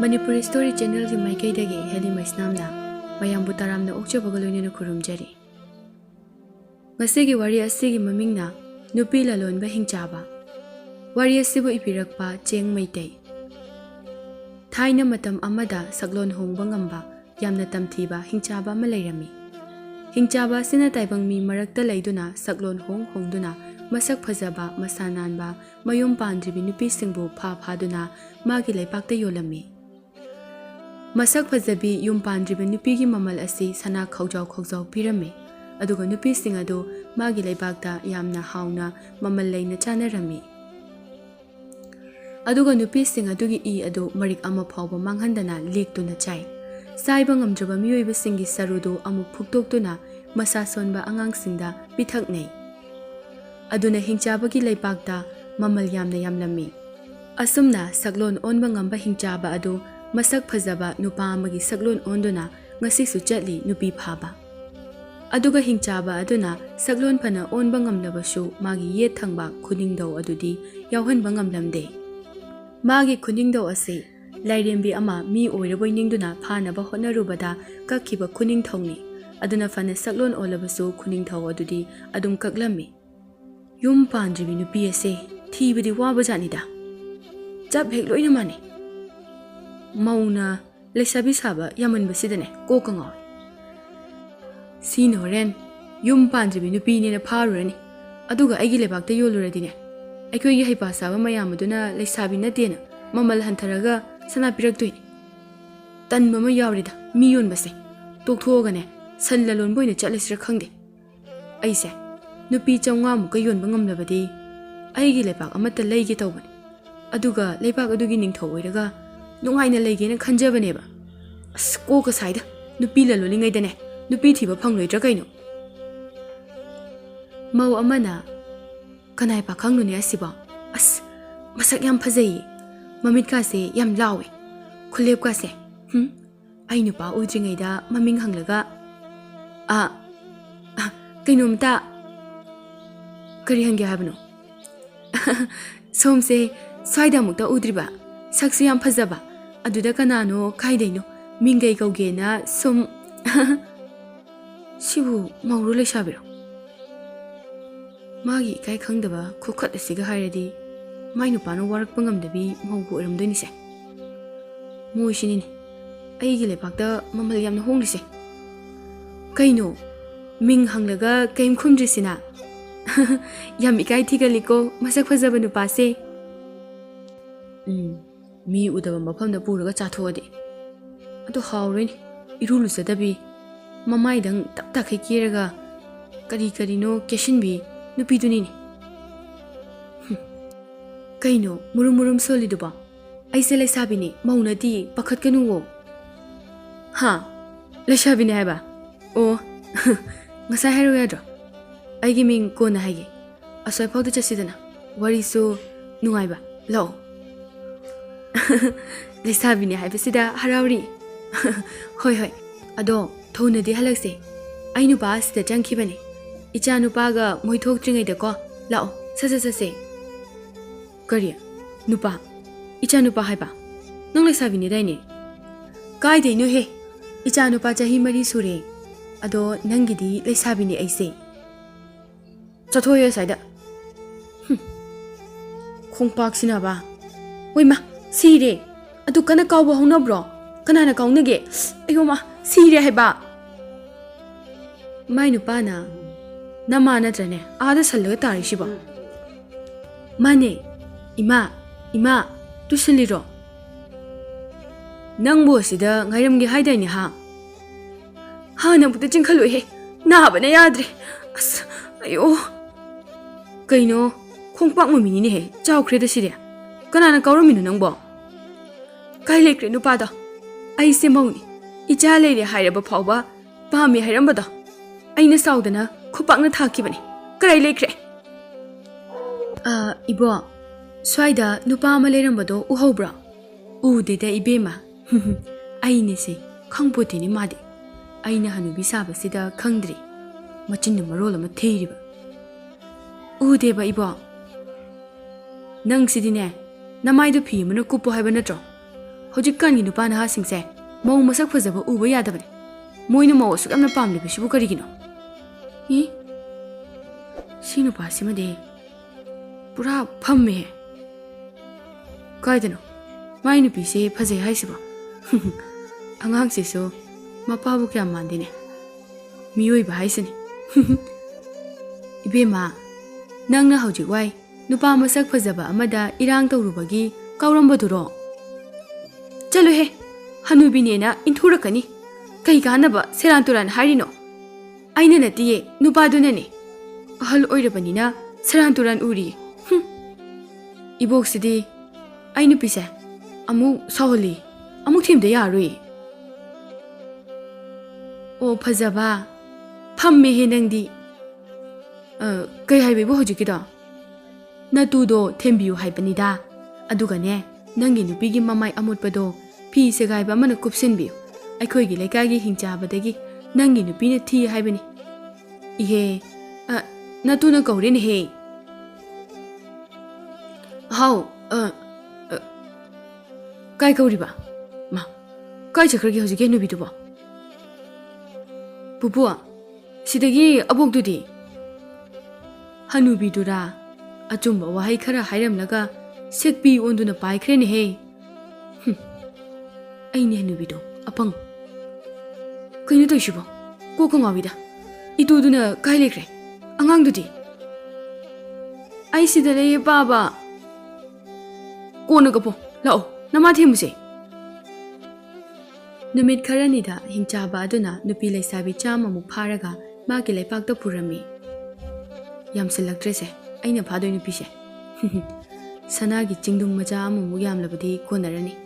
Manipuri Story Channel ki maikaidagi Heli Maisnamna mayambu taramna okchabaga loinena khurumjari. Ngasigi wari asigi mamingna nupi lalonba hingchaba. Wari asibu ipirakpa cheng maitai. Thaina matam amada saglon hongba ngamba yamna tamthiba hingchaba ama lairami. Hingchaba sina taibang mi marakta laiduna saglon hongduna masak phajaba masananba mayum pandribi nupi singbu phaduna magi laipakta yolami. Masak phajabi yum pandribi nupi gi mamal asi sana khawjaw pirame. Aduga nupi sing adu magi laibakta yamna hauna mamal laina chanarami. Aduga nupi sing adugi I adu marik ama phawba manghandana lektuna chai. Saiba ngamjaba miyoiba singi sarudu amu phuktoktuna masa sonba angang singda pithaknei. Aduna hingchabagi laibakta mamal yamna yamlami. Asumna saglon onba ngamba hingchaba adu masak phajaba nupa amagi saglon onduna ngasisu chatli nupi phaba. Aduga hingchaba aduna saglon phana onba ngamlabashu magi ye thangba khuningdaw adudi yawhanba ngamlamde. Magi khuningdaw ase lairembi ama mi oiraboi ningduna phanaba hotnarubada kakhiba khuning thongni. Aduna phana saglon olabasu khuning thaw adudi adum kaklami. Yum pandribi nupi ase thibadi waba janida. Chap hek loina mane. Mauna lesabi saba yaman basidane ko kangaw. Sino ren yum pandribi nupi ni na pharurani. Aduga aigi lebakta yoluradine. Aikoi gi haipa saba mayamaduna lesabi na dena mamal hantaraga sana piraktoini. Tan mama yawrida miyon base. Tokthuogane san lalon boina chatlesira khangde. Aise nupi chawnga muka yonba ngamlabadi aigi lepak amata leige tawbani. Aduga lepak adugi ningthaw oiraga nungaina leigena khanjabaneba. As koka saida nupi lalolingaidane nupi thiba phangloidra kaino. Mau amana kanai pakhangnu ne asiba. As masak yam phajai mamit ka se yam lawe khulep ka se ai nupa udringaida maming hanglaga kainomta kari hange habno somse swaida mukta udriba saksu yam phajaba aduda kanano kaidaino mingai kaugena sum sibu mauru leshabiro magi kai khangdaba khukhat asiga hairadi mai nupano warakpa ngamdabi maubu oramdoini se moi sinini aigi lepakta mamal yamna honglise kaino ming hanglaga kaim khumdrisina yam ikai thigaliko masak phajaba nupa se mi udaba mafamda puraga chathoade adu hawreni irulu sadabi mamaidang tak khai kiraga kari no keshinbi nupi dunini kaino murum soliduba aise lesabini maunadi pakhat kanuwo ha lesabini haiba o ngasa hero yadro aigi ming kona haige asoi phawda chasidana warisu nungaiba lo lesabini haibasida harawri hoi ado thonadi halakse ainu ba sida jangkhibani icha nupaga moithok tringaida ko lao sase kariya nupa icha nupa haiba nang lesabini daini kai deino he icha nupa chahi mari sure ado nangidi lesabini aise chathoya saida khongpak sinaba oima sire adu kana kawba honabro kana na kawnage ayoma sire haiba mai nupa na namana trane ada salga tari shiba mane ima tusiliro nangbo sida ngairamge haidani ha na buta jingkhalo he na bana yadre as ayo kaino khongpak mamini ne he chawkhre da sire kanana kawramino nangbo kai lekre nupa da ai se mauni icha leire hairaba phawba pami hairamba da aina saudana khupakna thakibani karai lekre ibo swaida nupa ama leirambado uhobra udeda ibema aine se khangpotini madi aina hanubi sabasida khangdri machin marol ama theiriba udeba ibo nang sidine namaidu phi mana kupo haiba natro ꯍꯧꯖꯤꯛꯀꯥꯟꯒꯤ ꯅꯨꯄꯥ ꯅꯍꯥꯁꯤꯡꯁꯦ ꯃꯧ ꯃꯁꯛ ꯐꯖꯕ ꯎꯕ ꯌꯥꯗꯕꯅꯤ ꯃꯣꯏꯅ ꯃꯧ ꯑꯁꯨꯛ ꯌꯥꯝꯅ ꯄꯥꯝꯂꯤꯕꯁꯤꯕꯨ ꯀꯔꯤꯒꯤꯅꯣ ꯁꯤ ꯅꯨꯄꯥꯁꯤꯃꯗꯤ ꯄꯨꯔꯥ ꯐꯝꯃꯦꯍꯦ ꯀꯥꯏꯗꯅꯣ ꯃꯥꯏ ꯅꯨꯄꯤꯁꯦ ꯐꯖꯩ ꯍꯥꯏꯁꯤꯕꯣ ꯑꯉꯥꯡꯁꯤꯁꯨ ꯃꯄꯥꯕꯨ ꯀꯌꯥꯝ ꯃꯥꯟꯗꯦꯅꯦ ꯃꯤꯑꯣꯏꯕ ꯍꯥꯏꯁꯤꯅꯤ ꯏꯕꯦꯝꯃ ꯅꯪꯅ ꯍꯧꯖꯤꯛ ꯋꯥꯏ ꯅꯨꯄꯥ ꯃꯁꯛ ꯐꯖꯕ ꯑꯃꯗ ꯏꯔꯥꯡ ꯇꯧꯔꯨꯕꯒꯤ ꯀꯧꯔꯝꯕꯗꯨꯔꯣ ꯆꯠꯂꯨꯍꯦ ꯍꯅꯨꯕꯤꯅꯦꯅ ꯏꯟꯊꯨꯔꯛꯀꯅꯤ ꯀꯩ ꯀꯥꯟꯅꯕ ꯁꯦꯔꯥꯟ ꯇꯨꯔꯥꯟ ꯍꯥꯏꯔꯤꯅꯣ ꯑꯩꯅ ꯅꯠꯇꯤꯌꯦ ꯅꯨꯄꯥꯗꯨꯅꯅꯦ ꯑꯍꯜ ꯑꯣꯏꯔꯕꯅꯤꯅ ꯁꯦꯔꯥꯟ ꯇꯨꯔꯥꯟ ꯎꯔꯤꯌꯦ 이복스디 아이 누피세 아무 사홀리 아무 팀데 야루이 오 파자바 팜메헤 낭디 그이 하이베부 호주기다 나투도 템비유 하이바니다 아두가네 낭기 누피기 마마이 아못바도 피 세가이바 마나 굽신비유 아이코이기 레가기 힝자바데기 낭기 누피네 티 하이바니 이헤 나투나 거우리네 헤 하우 까이 거우리바 마 까이 저그러기 허지게 누비두바 부부아 시대기 아복두디 하누비두라 아좀바 와하이 카라 하이람라가 색비 온두나 바이크레네 헤 아이네 하누비도 아팡 그이네 도이시보 꼬콩아위다 이두두나 까이레크레 앙앙두디 아이시다레 바바 꼬너가보 라오 나마테무세 누밋 카라니다 힝자바두나 누피 레사비 차마무 파라가 마기 레팍도 푸라미 얌슬락트레세 아이나 파도이 누피세 사나기 징둥 마자 아무무 얌라바디 코나라니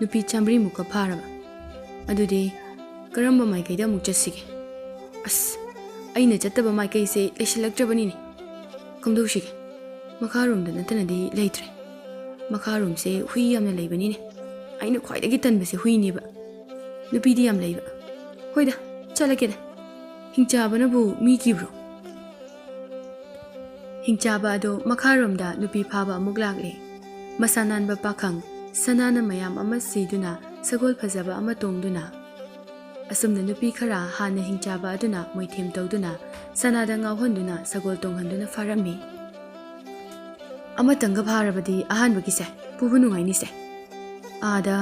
누피 참브리 무카 파라바 아두디 그럼바 마이카이다 묵자시게 아스 아이나 잣다바 마이카이세 레실락트라바니니 컴도시게 मखारूम नतनदी लेट्रे मखारूम से हुई यामना लेबनीने आइना ख्वाइदगी तनबसे हुईनेबा नुपीदी याम लेबा होइदा चलगेदा हिंचाबनबु मी किब्रो हिंचाबा दो मखारूम दा नुपी फाबा अमुक लागले मसानानबा पाखंग सनाना मयाम अमा सीदुना सगोल फजबा अमा तोंगदुना असुमना नुपी खरा हाना हिंचाबा अदुना मोइथेम तौदुना सनादा ngaवहनदुना सगोल तोंगहनदुना फारमी अमतंग भारबदी अहानबगिसे पुबु नुंगाइनिसे आदा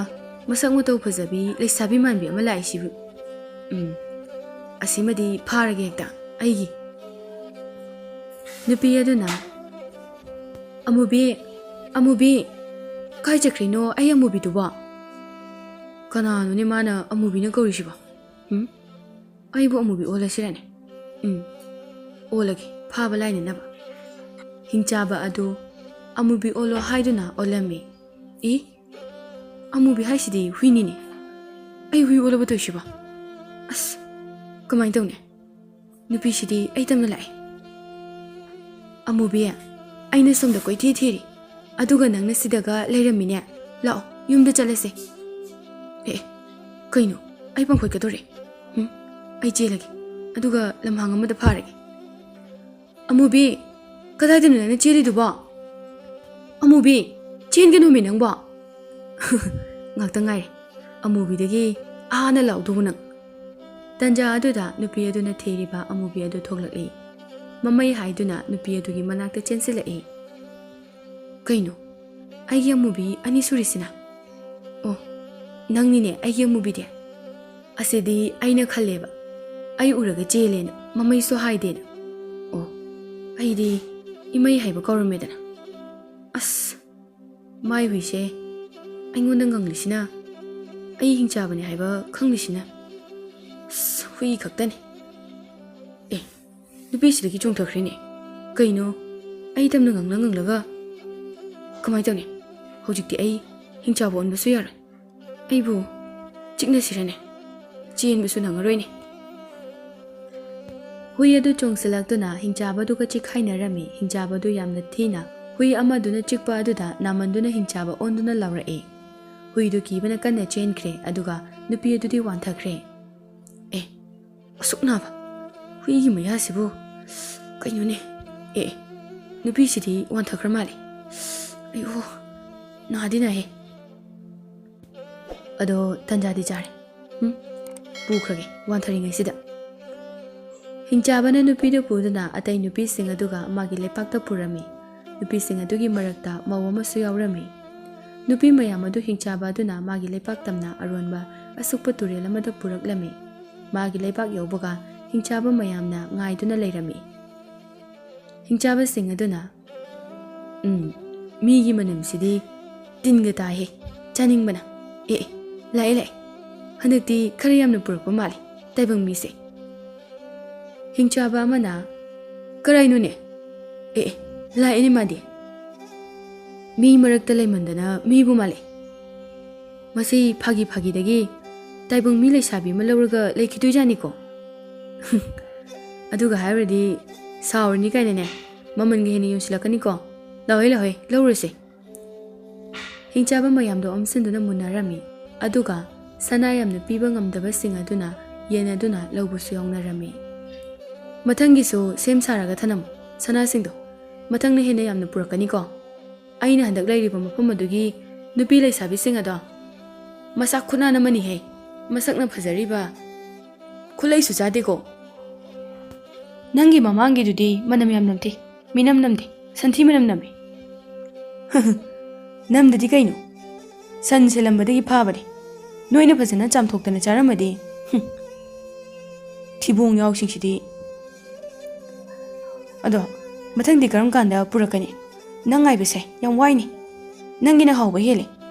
मसक मतौ फजबी लेसाबी मानबी अमा लाइसिबु असिमदी फारगे हेक्ता आइगी नुपी अदुना अमुबी काय चक्रिनो आई अमुबी दुबा कनानुने माना अमुबीना कौरिसिबा आइबु अमुबी ओलसिराने ओलगे फाबा लाइने नबा हिंचाबा अदु अमुबी ओलो हाइदुना ओलमी अमुबी हाइसिदी हुइनिने आई हुइ ओलबा तोइसिबा अस कमाइन तौने नुपीसिदी आई तमना लाइ अमुबी आइना सोमदा कोइथि थेरि अदुगा नंगना सिदागा लेरमिने लाओ युमदा चलसे कइनो आई पंखोइ कदोरे आई चेलगे अदुगा लमहांग अमदा फारगे Amubi कदाइदनो नंगना चेलिदुबा Amubi चेनगनुमि नंबा ngakta ngai amubidagi aana laudhu nang tanja aduda nupi aduna theriba amubi adu thoglakli mamai haiduna nupi adugi manakta chensilai kaino aigi amubi ani surisina oh nangni ne aigi amubi de asedi aina khalleba ai uraga jelena mamai so haide oh aidi imai haiba kaurumedana as mai huise aingonda nganglisina ai hingchabani haiba khanglisina hui khaktani nupi sidagi chongthakhrine kaino ai tamna nganglaga kamai tawne hojikti ai hingchabo onbasu yar aibu chikna sirane chen bisu nangaroine hui adu chongsalakduna hingchaba du ka chikhaina rami hingchaba du yamna thina hui amaduna chikpa aduda namanduna hingchaba onduna lawrae hui du kibana kanna chenkhre aduga nupi adudi wanthakre asuknaba hui gi mayasibu kainune nupi sidi wanthakra mali ayo nadina he ꯑꯗꯣ ꯇꯟꯖꯥꯗꯤ ꯆꯥꯔꯦ ꯄꯨꯈ꯭ꯔꯒꯦ ꯋꯥꯟꯊꯔꯤꯉꯩꯁꯤꯗ ꯍꯤꯡꯆꯥꯕꯅ ꯅꯨꯄꯤꯗꯨ ꯄꯨꯗꯨꯅ ꯑꯇꯩ ꯅꯨꯄꯤꯁꯤꯡ ꯑꯗꯨꯒ ꯃꯥꯒꯤ ꯂꯩꯄꯥꯛꯇ ꯄꯨꯔꯝꯃꯤ ꯅꯨꯄꯤꯁꯤꯡ ꯑꯗꯨꯒꯤ ꯃꯔꯛꯇ ꯃꯧ ꯑꯃꯁꯨ ꯌꯥꯎꯔꯝꯃꯤ ꯅꯨꯄꯤ ꯃꯌꯥꯝ ꯑꯗꯨ ꯍꯤꯡꯆꯥꯕ ꯑꯗꯨꯅ ꯃꯥꯒꯤ ꯂꯩꯄꯥꯛ ꯇꯝꯅ ꯑꯔꯣꯟꯕ ꯑꯁꯨꯛꯄ ꯇꯨꯔꯦꯜ ꯑꯃꯗ ꯄꯨꯔꯛꯂꯝꯃꯤ ꯃꯥꯒꯤ ꯂꯩꯄꯥꯛ ꯌꯧꯕꯒ ꯍꯤꯡꯆꯥꯕ ꯃꯌꯥꯝꯅ ꯉꯥꯏꯗꯨꯅ ꯂꯩꯔꯝꯃꯤ ꯍꯤꯡꯆꯥꯕꯁꯤꯡ ꯑꯗꯨꯅ ꯃꯤꯒꯤ ꯃꯅꯝꯁꯤꯗꯤ ꯇꯤꯟꯒ ꯇꯥꯏꯍꯦ ꯆꯥꯅꯤꯡꯕꯅ ꯂꯥꯛꯑꯦ ꯍꯟꯗꯛꯇꯤ ꯈꯔ ꯌꯥꯝꯅ ꯄꯨꯔꯛꯄ ꯃꯥꯜꯂꯤ ꯇꯥꯏꯕꯪ ꯃꯤꯁꯦ ꯍꯤꯡꯆꯥꯕ ꯑꯃꯅ ꯀꯔꯥꯏꯅꯣꯅꯦ ꯂꯥꯛꯑꯦꯅꯦ ꯃꯥꯗꯤ ꯃꯤ ꯃꯔꯛꯇ ꯂꯩꯃꯟꯗꯅ ꯃꯤꯕꯨ ꯃꯥꯜꯂꯦ ꯃꯁꯤ ꯐꯥꯒꯤꯗꯒꯤ ꯇꯥꯏꯕꯪ ꯃꯤ ꯂꯩꯁꯥꯕꯤ ꯑꯃ ꯂꯧꯔꯒ ꯂꯩꯈꯤꯗꯣꯏꯖꯥꯅꯤꯀꯣ ꯑꯗꯨꯒ ꯍꯥꯏꯔꯨꯔꯗꯤ ꯁꯥꯎꯔꯅꯤ ꯀꯥꯏꯅꯅꯦ ꯃꯃꯟꯒ ꯍꯦꯟꯅ ꯌꯣꯟꯁꯤꯜꯂꯛꯀꯅꯤꯀꯣ ꯂꯥꯛꯑꯣꯏ ꯂꯧꯔꯨꯔꯁꯦ ꯍꯤꯡꯆꯥꯕ ꯃꯌꯥꯝꯗꯣ ꯑꯃꯁꯤꯟꯗꯨꯅ ꯃꯨꯟꯅꯔꯝꯃꯤ ꯑꯗꯨꯒ ꯁꯅꯥ ꯌꯥꯝꯅ ꯄꯤꯕ ꯉꯝꯗꯕꯁꯤꯡ ꯑꯗꯨꯅ ꯌꯦꯟꯅꯗꯨꯅ ꯂꯧꯕꯁꯨ ꯌꯥꯎꯅꯔꯝꯃꯤ ꯃꯊꯪꯒꯤꯁꯨ ꯁꯦꯝ ꯁꯥꯔꯒ ꯊꯅꯝꯃꯨ ꯁꯅꯥꯁꯤꯡꯗꯣ ꯃꯊꯪꯅ ꯍꯦꯟꯅ ꯌꯥꯝꯅ ꯄꯨꯔꯛꯀꯅꯤꯀꯣ ꯑꯩꯅ ꯍꯟꯗꯛ ꯂꯩꯔꯤꯕ ꯃꯐꯝ ꯑꯗꯨꯒꯤ ꯅꯨꯄꯤ ꯂꯩꯁꯥꯕꯤꯁꯤꯡ ꯑꯗꯣ ꯃꯁꯛ ꯈꯨꯅꯥꯟ ꯑꯃꯅꯤꯍꯦ ꯃꯁꯛꯅ ꯐꯖꯔꯤꯕ ꯈꯨꯠꯂꯩꯁꯨ ꯆꯥꯗꯦꯀꯣ ꯅꯪꯒꯤ ꯃꯃꯥꯡꯒꯤꯗꯨꯗꯤ ꯃꯅꯝ ꯌꯥꯝ ꯅꯝꯊꯤ ꯃꯤꯅꯝ ꯅꯝꯗꯦ ꯁꯟꯊꯤ ꯃꯅꯝ ꯅꯝꯃꯤ ꯅꯝꯗꯗꯤ ꯀꯩꯅꯣ ꯁꯟ ꯁꯦꯂꯝꯕꯗꯒꯤ ꯐꯥꯕꯅꯤ ꯅꯣꯏꯅ ꯐꯖꯅ ꯆꯥꯝꯊꯣꯛꯇꯅ ꯆꯥꯔꯝꯃꯗꯤ ꯊꯤꯕꯣꯡ ꯌꯥꯎꯁꯤꯡꯁꯤꯗꯤ ꯑꯗꯣ ꯃꯊꯪꯗꯤ ꯀꯔꯝ ꯀꯥꯟꯗ ꯄꯨꯔꯛꯀꯅꯤ ꯅꯪ ꯉꯥꯏꯕꯁꯦ ꯌꯥꯝ ꯋꯥꯏꯅꯤ ꯅꯪꯒꯤꯅ ꯍꯥꯎꯕ ꯍꯦꯜꯂꯦ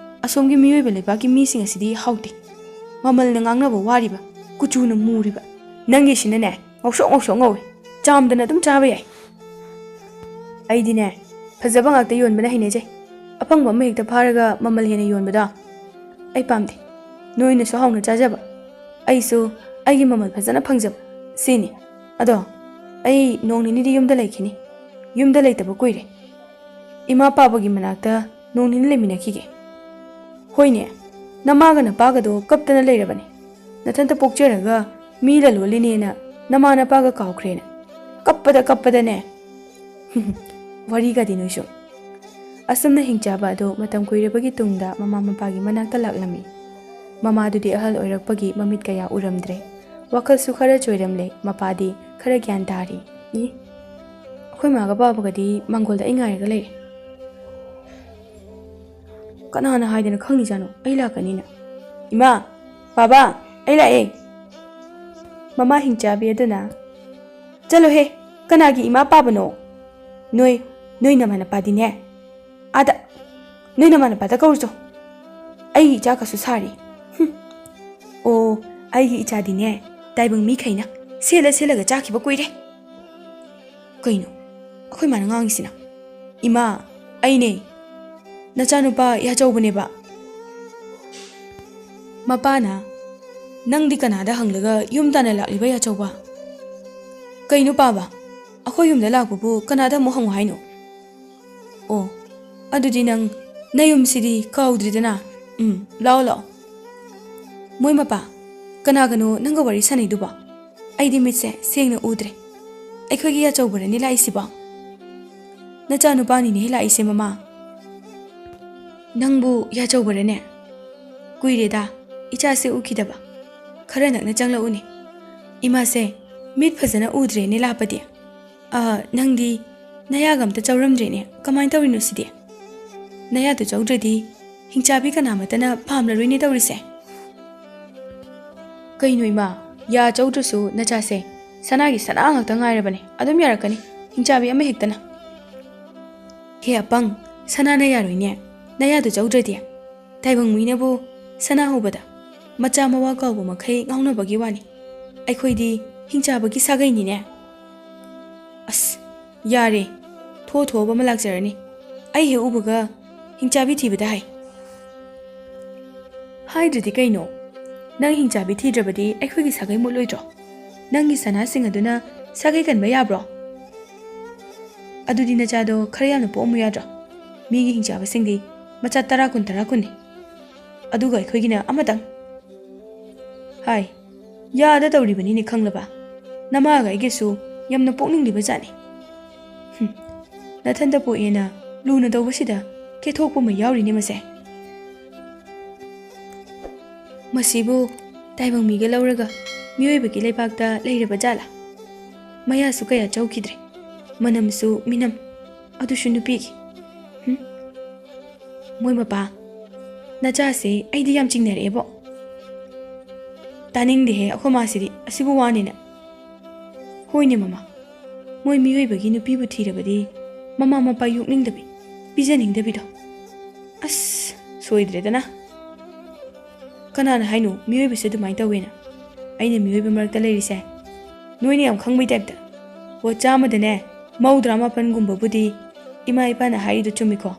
ꯑꯁꯣꯝꯒꯤ ꯃꯤꯑꯣꯏꯕ ꯂꯩꯕꯥꯛꯀꯤ ꯃꯤꯁꯤꯡ ꯑꯁꯤꯗꯤ ꯍꯥꯎꯇꯦ ꯃꯃꯜꯅ ꯉꯥꯡꯅꯕ ꯋꯥꯔꯤꯕ ꯀꯨꯆꯨꯅ ꯃꯨꯔꯤꯕ ꯅꯪꯒꯤꯁꯤꯅꯅꯦ ꯉꯧꯁꯣꯛ ꯉꯧꯋꯤ ꯆꯥꯝꯗꯅ ꯑꯗꯨꯝ ꯆꯥꯕ ꯌꯥꯏ ꯑꯩꯗꯤꯅꯦ ꯐꯖꯕ ꯉꯥꯛꯇ ꯌꯣꯟꯕꯅ ꯍꯩꯅꯖꯩ ꯑꯐꯪꯕ ꯑꯃ ꯍꯦꯛꯇ ꯐꯥꯔꯒ ꯃꯃꯜ ꯍꯦꯟꯅ ꯌꯣꯟꯕꯗꯣ ꯑꯩ ꯄꯥꯝꯗꯦ ꯅꯣꯏꯅꯁꯨ ꯍꯥꯎꯅ ꯆꯥꯖꯕ ꯑꯩꯁꯨ ꯑꯩꯒꯤ ꯃꯃꯜ ꯐꯖꯅ ꯐꯪꯖꯕ ꯁꯤꯅꯤ ꯑꯗꯣ ꯑꯩ ꯅꯣꯡ ꯅꯤꯅꯤꯗꯤ ꯌꯨꯝꯗ ꯂꯩꯈꯤꯅꯤ ꯌꯨꯝꯗ ꯂꯩꯇꯕ ꯀꯨꯏꯔꯦ ꯏꯃꯥ ꯄꯥꯕꯒꯤ ꯃꯅꯥꯛꯇ ꯅꯣꯡ ꯅꯤꯅꯤ ꯂꯩꯃꯤꯟꯅꯈꯤꯒꯦ ꯍꯣꯏꯅꯦ ꯅꯃꯥꯒ ꯅꯄꯥꯒꯗꯣ ꯀꯞꯇꯅ ꯂꯩꯔꯕꯅꯤ ꯅꯊꯟꯇ ꯄꯣꯛꯆꯔꯒ ꯃꯤ ꯂꯂꯣꯜꯂꯤꯅꯦꯅ ꯅꯃꯥ ꯅꯄꯥꯒ ꯀꯥꯎꯈ꯭ꯔꯦꯅ ꯀꯞꯄꯗꯅꯦ ꯋꯥꯔꯤꯒꯗꯤ ꯅꯣꯏꯁꯨ ꯑꯁꯨꯝꯅ ꯍꯤꯡꯆꯥꯕ ꯑꯗꯨ ꯃꯇꯝ ꯀꯨꯏꯔꯕꯒꯤ ꯇꯨꯡꯗ ꯃꯃꯥ ꯃꯄꯥꯒꯤ ꯃꯅꯥꯛꯇ ꯂꯥꯛꯂꯝꯃꯤ ꯃꯃꯥꯗꯨꯗꯤ ꯑꯍꯜ ꯑꯣꯏꯔꯛꯄꯒꯤ ꯃꯃꯤꯠ ꯀꯌꯥ ꯎꯔꯝꯗ꯭ꯔꯦ ꯋꯥꯈꯜꯁꯨ ꯈꯔ ꯆꯣꯏꯔꯝꯂꯦ ꯃꯄꯥꯗꯤ ꯈꯔ ꯒ꯭ꯌꯥꯟ ꯇꯥꯔꯤ ꯑꯩꯈꯣꯏ ꯃꯥꯒ ꯄꯥꯕꯒꯗꯤ ꯃꯥꯡꯒꯣꯜꯗ ꯑꯩ ꯉꯥꯏꯔꯒ ꯂꯩꯔꯦ ꯀꯅꯥꯅ ꯍꯥꯏꯗꯅ ꯈꯪꯉꯤꯖꯥꯅꯣ ꯑꯩ ꯂꯥꯛꯀꯅꯤꯅ ꯏꯃꯥ ꯕꯥꯕꯥ ꯑꯩ ꯂꯥꯛꯑꯦ ꯃꯃꯥ ꯍꯤꯡꯆꯥꯕꯤ ꯑꯗꯨꯅ ꯆꯠꯂꯣꯍꯦ ꯀꯅꯥꯒꯤ ꯏꯃꯥ ꯄꯥꯕꯅꯣ ꯅꯣꯏ ꯅꯃꯥꯅꯄꯥꯗꯤꯅꯦ ꯑꯥꯗ ꯅꯣꯏ ꯅꯃꯥꯅꯄꯥꯗ ꯀꯧꯔꯨꯆꯣ ꯑꯩꯒꯤ ꯏꯆꯥ ꯀꯁꯨ ꯁꯥꯔꯤ ꯑꯣ ꯑꯩꯒꯤ ꯏꯆꯥꯗꯤꯅꯦ ꯇꯥꯏꯕꯪ ꯃꯤꯈꯩꯅ ꯁꯦꯠꯂꯒ ꯆꯥꯈꯤꯕ ꯀꯨꯏꯔꯦ ꯀꯩꯅꯣ ꯑꯩꯈꯣꯏ ꯃꯥꯅ ꯉꯥꯡꯉꯤꯁꯤꯅ ꯏꯃꯥ ꯑꯩꯅꯦ ꯅꯆꯥꯅꯨꯄꯥ ꯌꯥꯆꯧꯕꯅꯦꯕ ꯃꯄꯥꯅ ꯅꯪꯗꯤ ꯀꯅꯥꯗ ꯍꯪꯂꯒ ꯌꯨꯝ ꯇꯥꯟꯅ ꯂꯥꯛꯂꯤꯕ ꯌꯥꯆꯧꯕ ꯀꯩꯅꯣ ꯄꯥꯕ ꯑꯩꯈꯣꯏ ꯌꯨꯝꯗ ꯂꯥꯛꯄꯕꯨ ꯀꯅꯥꯗ ꯑꯃꯨꯛ ꯍꯪꯉꯨ ꯍꯥꯏꯅꯣ ꯑꯣ ꯑꯗꯨꯗꯤ ꯅꯪ ꯅꯌꯨꯝꯁꯤꯗꯤ ꯀꯥꯎꯗ꯭ꯔꯤꯗꯅ ꯂꯥꯛꯑꯣ ꯃꯣꯏ ꯃꯄꯥ ꯀꯅꯥꯒꯅꯣ ꯅꯪꯒ ꯋꯥꯔꯤ ꯁꯥꯟꯅꯩꯗꯨꯕꯣ ꯑꯩꯗꯤ ꯃꯤꯠꯁꯦ ꯁꯦꯡꯅ ꯎꯗ꯭ꯔꯦ ꯑꯩꯈꯣꯏꯒꯤ ꯌꯥꯆꯧꯕꯔꯅꯤ ꯂꯥꯛꯏꯁꯤꯕꯣ ꯅꯆꯥꯅꯨꯄꯥꯅꯤꯅꯦ ꯂꯥꯛꯏꯁꯦ ꯃꯃꯥ ꯅꯪꯕꯨ ꯌꯥꯆꯧꯕꯔꯅꯦ ꯀꯨꯏꯔꯦꯗ ꯏꯆꯥꯁꯦ ꯎꯈꯤꯗꯕ ꯈꯔ ꯅꯛꯅ ꯆꯪꯂꯛꯎꯅꯦ ꯏꯃꯥꯁꯦ ꯃꯤꯠ ꯐꯖꯅ ꯎꯗ꯭ꯔꯦꯅꯦ ꯂꯥꯞꯄꯗꯤ ꯅꯪꯗꯤ ꯅꯌꯥꯒ ꯑꯝꯇ ꯆꯧꯔꯝꯗ꯭ꯔꯦꯅꯦ ꯀꯃꯥꯏꯅ ꯇꯧꯔꯤꯅꯣ ꯁꯤꯗꯤ ꯅꯌꯥꯗꯨ ꯆꯧꯗ꯭ꯔꯗꯤ ꯍꯤꯡꯆꯥꯕꯤ ꯀꯅꯥꯃꯠꯇꯅ ꯄꯥꯝꯂꯔꯣꯏꯅꯦ ꯇꯧꯔꯤꯁꯦ ꯀꯩꯅꯣ ꯏꯃꯥ ꯌꯥ ꯆꯧꯗ꯭ꯔꯁꯨ ꯅꯆꯥꯁꯦ ꯁꯅꯥꯒꯤ ꯁꯅꯥ ꯉꯥꯛꯇ ꯉꯥꯏꯔꯕꯅꯦ ꯑꯗꯨꯝ ꯌꯥꯔꯛꯀꯅꯤ ꯍꯤꯡꯆꯥꯕꯤ ꯑꯃ ꯍꯦꯛꯇꯅ ꯍꯦ ꯑꯄꯪ ꯁꯅꯥꯅ ꯌꯥꯔꯣꯏꯅꯦ ꯅꯌꯥꯗꯨ ꯆꯧꯗ꯭ꯔꯗꯤ ꯇꯥꯏꯕꯪ ꯃꯤꯅꯕꯨ ꯁꯅꯥ ꯍꯧꯕꯗ ꯃꯆꯥ ꯃꯋꯥ ꯀꯥꯎꯕ ꯃꯈꯩ ꯉꯥꯎꯅꯕꯒꯤ ꯋꯥꯅꯤ ꯑꯩꯈꯣꯏꯗꯤ ꯍꯤꯡꯆꯥꯕꯒꯤ ꯁꯥꯒꯩꯅꯤꯅꯦ ꯑꯁ ꯌꯥꯔꯦ ꯊꯣꯛꯑꯕ ꯑꯃ ꯂꯥꯛꯆꯔꯅꯤ ꯑꯩ ꯍꯦꯛ ꯎꯕꯒ ꯍꯤꯡꯆꯥꯕꯤ ꯊꯤꯕꯗ ꯍꯥꯏꯗ꯭ꯔꯗꯤ ꯀꯩꯅꯣ ꯅꯪ ꯍꯤꯡꯆꯥꯕꯤ ꯊꯤꯗ꯭ꯔꯕꯗꯤ ꯑꯩꯈꯣꯏꯒꯤ ꯁꯥꯒꯩ ꯃꯨꯠꯂꯣꯏꯗ꯭ꯔꯣ ꯅꯪꯒꯤ ꯁꯅꯥꯁꯤꯡ ꯑꯗꯨꯅ ꯁꯥꯒꯩ ꯀꯟꯕ ꯌꯥꯕ꯭ꯔꯣ ꯑꯗꯨꯗꯤ ꯅꯆꯥꯗꯣ ꯈꯔ ꯌꯥꯝꯅ ꯄꯣꯛꯑꯝꯃꯨ ꯌꯥꯗ꯭ꯔꯣ ꯃꯤꯒꯤ ꯍꯤꯡꯆꯥꯕꯁꯤꯡꯗꯤ ꯃꯆꯥ 10 ꯀꯨꯟꯅꯤ ꯑꯗꯨꯒ ꯑꯩꯈꯣꯏꯒꯤꯅ ꯑꯃꯇꯪ ꯌꯥꯗ ꯇꯧꯔꯤꯕꯅꯤꯅꯦ ꯈꯪꯂꯕ ꯅꯃꯥꯒ ꯑꯩꯒꯁꯨ ꯌꯥꯝꯅ ꯄꯣꯛꯅꯤꯡꯂꯤꯕ ꯖꯥꯠꯅꯤ ꯅꯊꯟꯇ ꯄꯣꯛꯑꯦꯅ ꯂꯨꯅ ꯇꯧꯕꯁꯤꯗ ꯀꯦꯊꯣꯛꯄ ꯑꯃ ꯌꯥꯎꯔꯤꯅꯦ ꯃꯁꯦ ꯃꯁꯤꯕꯨ ꯇꯥꯏꯕꯪ ꯃꯤꯒ ꯂꯧꯔꯒ ꯃꯤꯑꯣꯏꯕꯒꯤ ꯂꯩꯕꯥꯛꯇ ꯂꯩꯔꯕ ꯖꯥꯠꯂꯥ? ꯃꯌꯥꯁꯨ ꯀꯌꯥ ꯆꯧꯈꯤꯗ꯭ꯔꯦ, ꯃꯅꯝꯁꯨ ꯃꯤꯅꯝ, ꯑꯗꯨꯁꯨ ꯅꯨꯄꯤꯒꯤ. ꯃꯣꯏ ꯃꯄꯥ, ꯅꯆꯥꯁꯦ ꯑꯩꯗꯤ ꯌꯥꯝ ꯆꯤꯡꯅꯔꯛꯑꯦꯕꯣ. ꯇꯥꯅꯤꯡꯗꯦꯍꯦ ꯑꯩꯈꯣꯏ ꯃꯥꯁꯤꯗꯤ ꯑꯁꯤꯕꯨ ꯋꯥꯅꯤꯅ. ꯍꯣꯏꯅꯦ ꯃꯃꯥ, ꯃꯣꯏ ꯃꯤꯑꯣꯏꯕꯒꯤ ꯅꯨꯄꯤꯕꯨ ꯊꯤꯔꯕꯗꯤ ꯃꯃꯥ ꯃꯄꯥ ꯌꯣꯛꯅꯤꯡꯗꯕꯤ, ꯄꯤꯖꯅꯤꯡꯗꯕꯤꯗꯣ. ꯑꯁ ꯁꯣꯏꯗ꯭ꯔꯦꯗꯅ. ꯀꯅꯥꯅ ꯍꯥꯏꯅꯣ ꯃꯤꯑꯣꯏꯕꯁꯦ ꯑꯗꯨꯃꯥꯏꯅ ꯇꯧꯋꯦꯅ? ꯑꯩꯅ ꯃꯤꯑꯣꯏꯕ ꯃꯔꯛꯇ ꯂꯩꯔꯤꯁꯦ ꯅꯣꯏꯅ ꯌꯥꯝ ꯈꯪꯕꯩ ꯇꯥꯏꯞꯇ. ꯍꯣ, ꯆꯥꯝꯃꯗꯅꯦ 94% ꯏꯃꯥ ꯏꯄꯥꯅ ꯍꯥꯏꯔꯤꯗꯣ ꯆꯨꯝꯃꯤꯀꯣ,